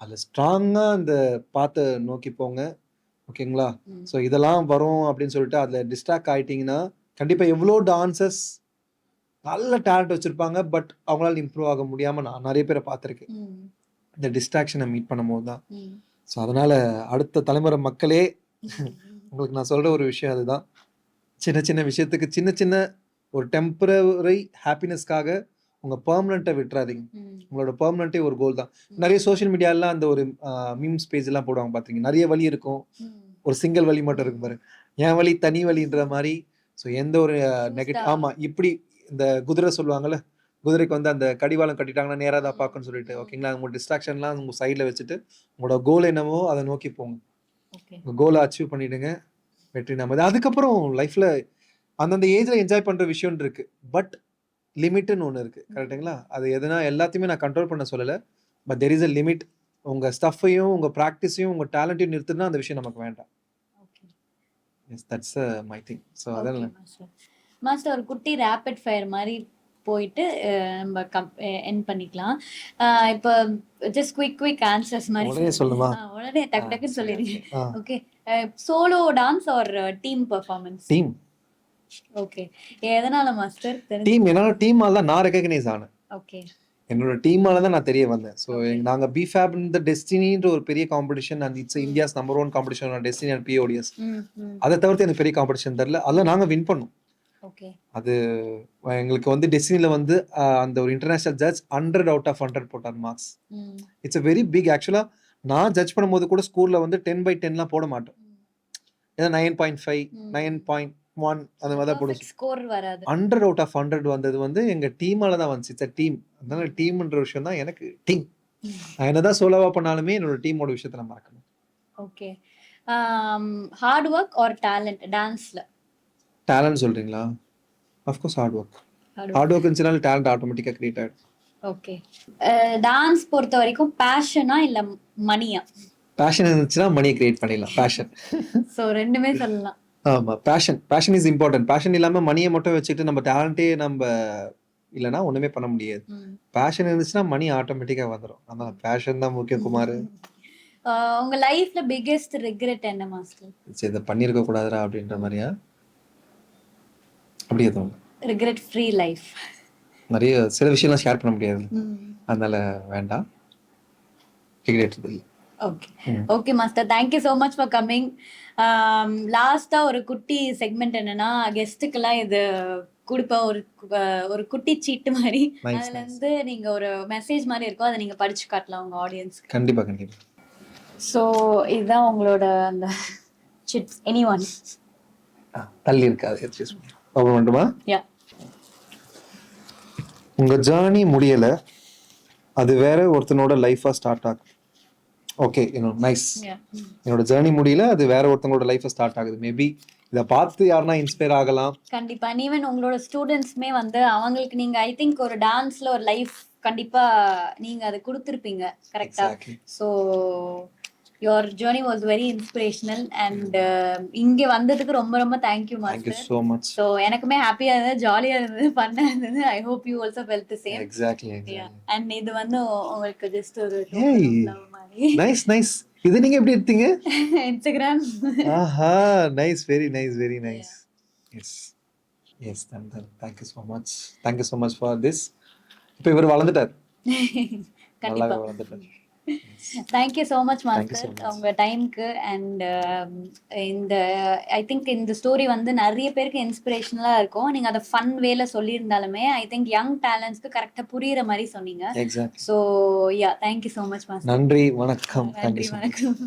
அதில் ஸ்ட்ராங்காக அந்த பாத்தை நோக்கி போங்க. ஓகேங்களா? ஸோ இதெல்லாம் வரும் அப்படின்னு சொல்லிட்டு அதில் டிஸ்ட்ராக்ட் ஆகிட்டிங்கன்னா கண்டிப்பாக எவ்வளோ டான்சர்ஸ் நல்ல டேலண்ட் வச்சுருப்பாங்க, பட் அவங்களால இம்ப்ரூவ் ஆக முடியாமல் நான் நிறைய பேரை பார்த்துருக்கேன் இந்த டிஸ்ட்ராக்ஷனை மீட் பண்ணும்போது தான். ஸோ அதனால் அடுத்த தலைமுறை மக்களே உங்களுக்கு நான் சொல்கிற ஒரு விஷயம் அதுதான். சின்ன விஷயத்துக்கு சின்ன ஒரு டெம்பரரி ஹாப்பினஸ்க்காக உங்கள் பெர்மனண்ட்டை விட்டுறாதீங்க. உங்களோட பெர்மனண்ட்டே ஒரு கோல் தான். நிறைய சோஷியல் மீடியாலாம் அந்த ஒரு மீம்ஸ் பேஜ்லாம் போடுவாங்க பார்த்தீங்க. நிறைய வழி இருக்கும், ஒரு சிங்கிள் வழி மட்டும் இருக்கும் பாரு, என் வழி தனி வழின்ற மாதிரி. ஸோ எந்த ஒரு நெகட்டிவ் ஆமாம் இப்படி இந்த குதிரை சொல்லுவாங்கள்ல, குதிரைக்கு வந்து அந்த கடிவாளம் கட்டிட்டாங்கன்னா நேராக தான் பார்க்கணும்னு சொல்லிட்டு. ஓகேங்களா? உங்கள் டிஸ்ட்ராக்ஷன்லாம் உங்கள் சைடில் வச்சுட்டு உங்களோட கோல் என்னவோ அதை நோக்கி போங்க. உங்கள் கோலை அச்சீவ் பண்ணிவிடுங்க, வெற்றி நம்ம. அதுக்கப்புறம் லைஃப்பில் அந்தந்த ஏஜ்ல என்ஜாய் பண்ற விஷயம் இருக்கு. பட் லிமிட்னு ஒண்ணு இருக்கு. கரெக்ட்டுங்களா? அது எதுனா எல்லாத்தையுமே நான் கண்ட்ரோல் பண்ண சொல்லல. But there is a limit. உங்க ஸ்டஃப்பையும், உங்க பிராக்டிஸையும், உங்க டேலண்ட்டையும் நிறுத்துனா அந்த விஷயம் நமக்கு வேண்டாம். Okay. Yes that's my thing. So okay அதான் மாஸ்டர். மாஸ்டர் ஒரு குட்டி ரேபிட் ஃபயர் மாதிரி போயிட்டு நம்ம எண்ட் பண்ணிக்கலாம். இப்போ ஜஸ்ட் குயிக் ஆன்சர்ஸ் மாதிரி உடனே சொல்லணுமா? உடனே டக்கு டக்குன்னு சரி, சொல்லிடுங்க. ஆ. Okay. Solo dance or team performance? Team. Okay. எதனால மாஸ்டர்? டீம் என்னோட டீமால தான் நான் ரெகக்னைஸ் ஆனேன். ஓகே. என்னோட டீமால தான் நான் தெரிய வந்தேன். So Okay. நாங்க பிஃபேப் இந்த டெஸ்டினின்ற ஒரு பெரிய competition and it's India's number 1 competition destiny and BOTS. அதை தவிர்த்து எனக்கு பெரிய காம்படிஷன் தெரியல. அதில் நாங்கள் வின் பண்ணோம். ஓகே. அது எங்களுக்கு வந்து டெஸ்டினில வந்து அந்த ஒரு இன்டர்நேஷனல் ஜட்ஜ் 100 அவுட் ஆஃப் 100 போட்டார் marks. It's a very big. Actually நான் ஜட்ஜ் பண்ணும்போது கூட ஸ்கூல்ல வந்து 10/10லாம் போட மாட்டோம். ஏன்னா 9.5 9.1 அந்த மாதிரி தான் போடுவோம். ஸ்கோர் வராது. 100 அவுட் ஆஃப் 100 வந்தது வந்து எங்க டீமால தான் வந்துச்சு. It's a team. அதனால டீம்ன்ற விஷயம் தான் எனக்கு டீம். நான் என்னதான் சோலோவா பண்ணாலுமே என்னோட டீமோட விஷயத்தை நான் மறக்கணும். Okay. Hard work or talent டான்ஸ்ல? டேலண்ட் சொல்றீங்களா? Of course hard work. Hard work இருந்துச்சுனால டேலண்ட் ஆட்டோமேட்டிக்கா கிரியேட் ஆயிடும். ஓகே. டான்ஸ் பொறுத்த வரைக்கும் பேஷனா இல்ல மணியா? பேஷன் இருந்துச்சுன்னா மணியை கிரியேட் பண்ணிடலாம். பேஷன். சோ ரெண்டுமே சொல்லலாம். ஆமா, பேஷன் இஸ் இம்பார்ட்டன்ட். பேஷன் இல்லாம மணியை மட்டும் வச்சுக்கிட்டு நம்ம டேலண்டே நம்ம இல்லைன்னா ஒண்ணுமே பண்ண முடியாது. பேஷன் இருந்துச்சுன்னா மணி ஆட்டோமேட்டிக்கா வந்துடும். அதனால பேஷன் தான் முக்கியம் குமார். உங்க லைஃப்ல பிக்கெஸ்ட் ரிக்ரெட் என்ன மாஸ்டர்? சரி, இதை பண்ணியிருக்க கூடாதுடா அப்படின்ற மாதிரியா? அப்படியே தோணும். Regret free life. நிறைய சில விஷயம்லாம் ஷேர் பண்ண முடியாது, அதனால வேண்டாம். ரிக்ரெட் இல்லை. Okay. Okay master, thank you so much for coming. லாஸ்டா ஒரு குட்டி செக்மெண்ட் என்னன்னா, கெஸ்ட்டுக்கெல்லாம் இது கொடுப்பேன், ஒரு குட்டி சீட்டு மாதிரி. அதுல இருந்து நீங்க ஒரு மெசேஜ் மாதிரி இருக்கும், அதை நீங்க படிச்சு காட்டலாம் உங்க ஆடியன்ஸ்க்கு. கண்டிப்பா கண்டிப்பா. ஸோ இதுதான் உங்களோட அந்த சிட்ஸ். எனி ஒன் தள்ளி இருக்காது. ஓபன் பண்ணுமா? யா. உங்க ஜேர்னி முடியல, அது வேற ஒருத்தனோட லைஃபா ஸ்டார்ட் ஆகும். Okay, nice. என்னோட ஜேர்னி முடியல, அது வேற ஒருத்தங்களோட லைஃபா ஸ்டார்ட் ஆகுது. மேபி இதை பார்த்து யாருன்னா இன்ஸ்பயர் ஆகலாம். கண்டிப்பா. ஈவன் உங்களோட ஸ்டூடெண்ட்ஸ்மே வந்து அவங்களுக்கு நீங்க ஐ திங்க் ஒரு டான்ஸ்ல ஒரு லைஃப் கண்டிப்பா நீங்க அதை கொடுத்துருப்பீங்க. கரெக்டா? So your journey was very inspirational and இங்க வந்ததுக்கு ரொம்ப ரொம்ப thank you master. Thank you so much. So எனக்குமே ஹாப்பியா இருந்தது, ஜாலியா இருந்தது, ஃபன்னா இருந்தது. I hope you also felt the same. Exactly. And இது வந்து உங்களுக்கு ஜஸ்ட் ஒரு லவ் மாதிரி. நைஸ். இது நீங்க எப்படி எடுத்தீங்க? இன்ஸ்டாகிராம். ஆஹா, nice, very nice. Yes then. Thank you so much for this. இப்போ இவர் வளர்ந்துட்டார். கண்டிப்பா. வளர்ந்துட்டார். தேங்க்யூ ஸோ மச் மாஸ்டர் உங்க டைம்க்கு. அண்ட் இந்த ஐ திங்க் இந்த ஸ்டோரி வந்து நிறைய பேருக்கு இன்ஸ்பிரேஷனலாக இருக்கும். நீங்கள் அதை ஃபன் வேல சொல்லியிருந்தாலுமே ஐ திங்க் யங் டேலண்ட்ஸ்க்கு கரெக்டாக புரியுற மாதிரி சொன்னீங்க. So yeah, thank you so much master. நன்றி, வணக்கம். நன்றி, வணக்கம்.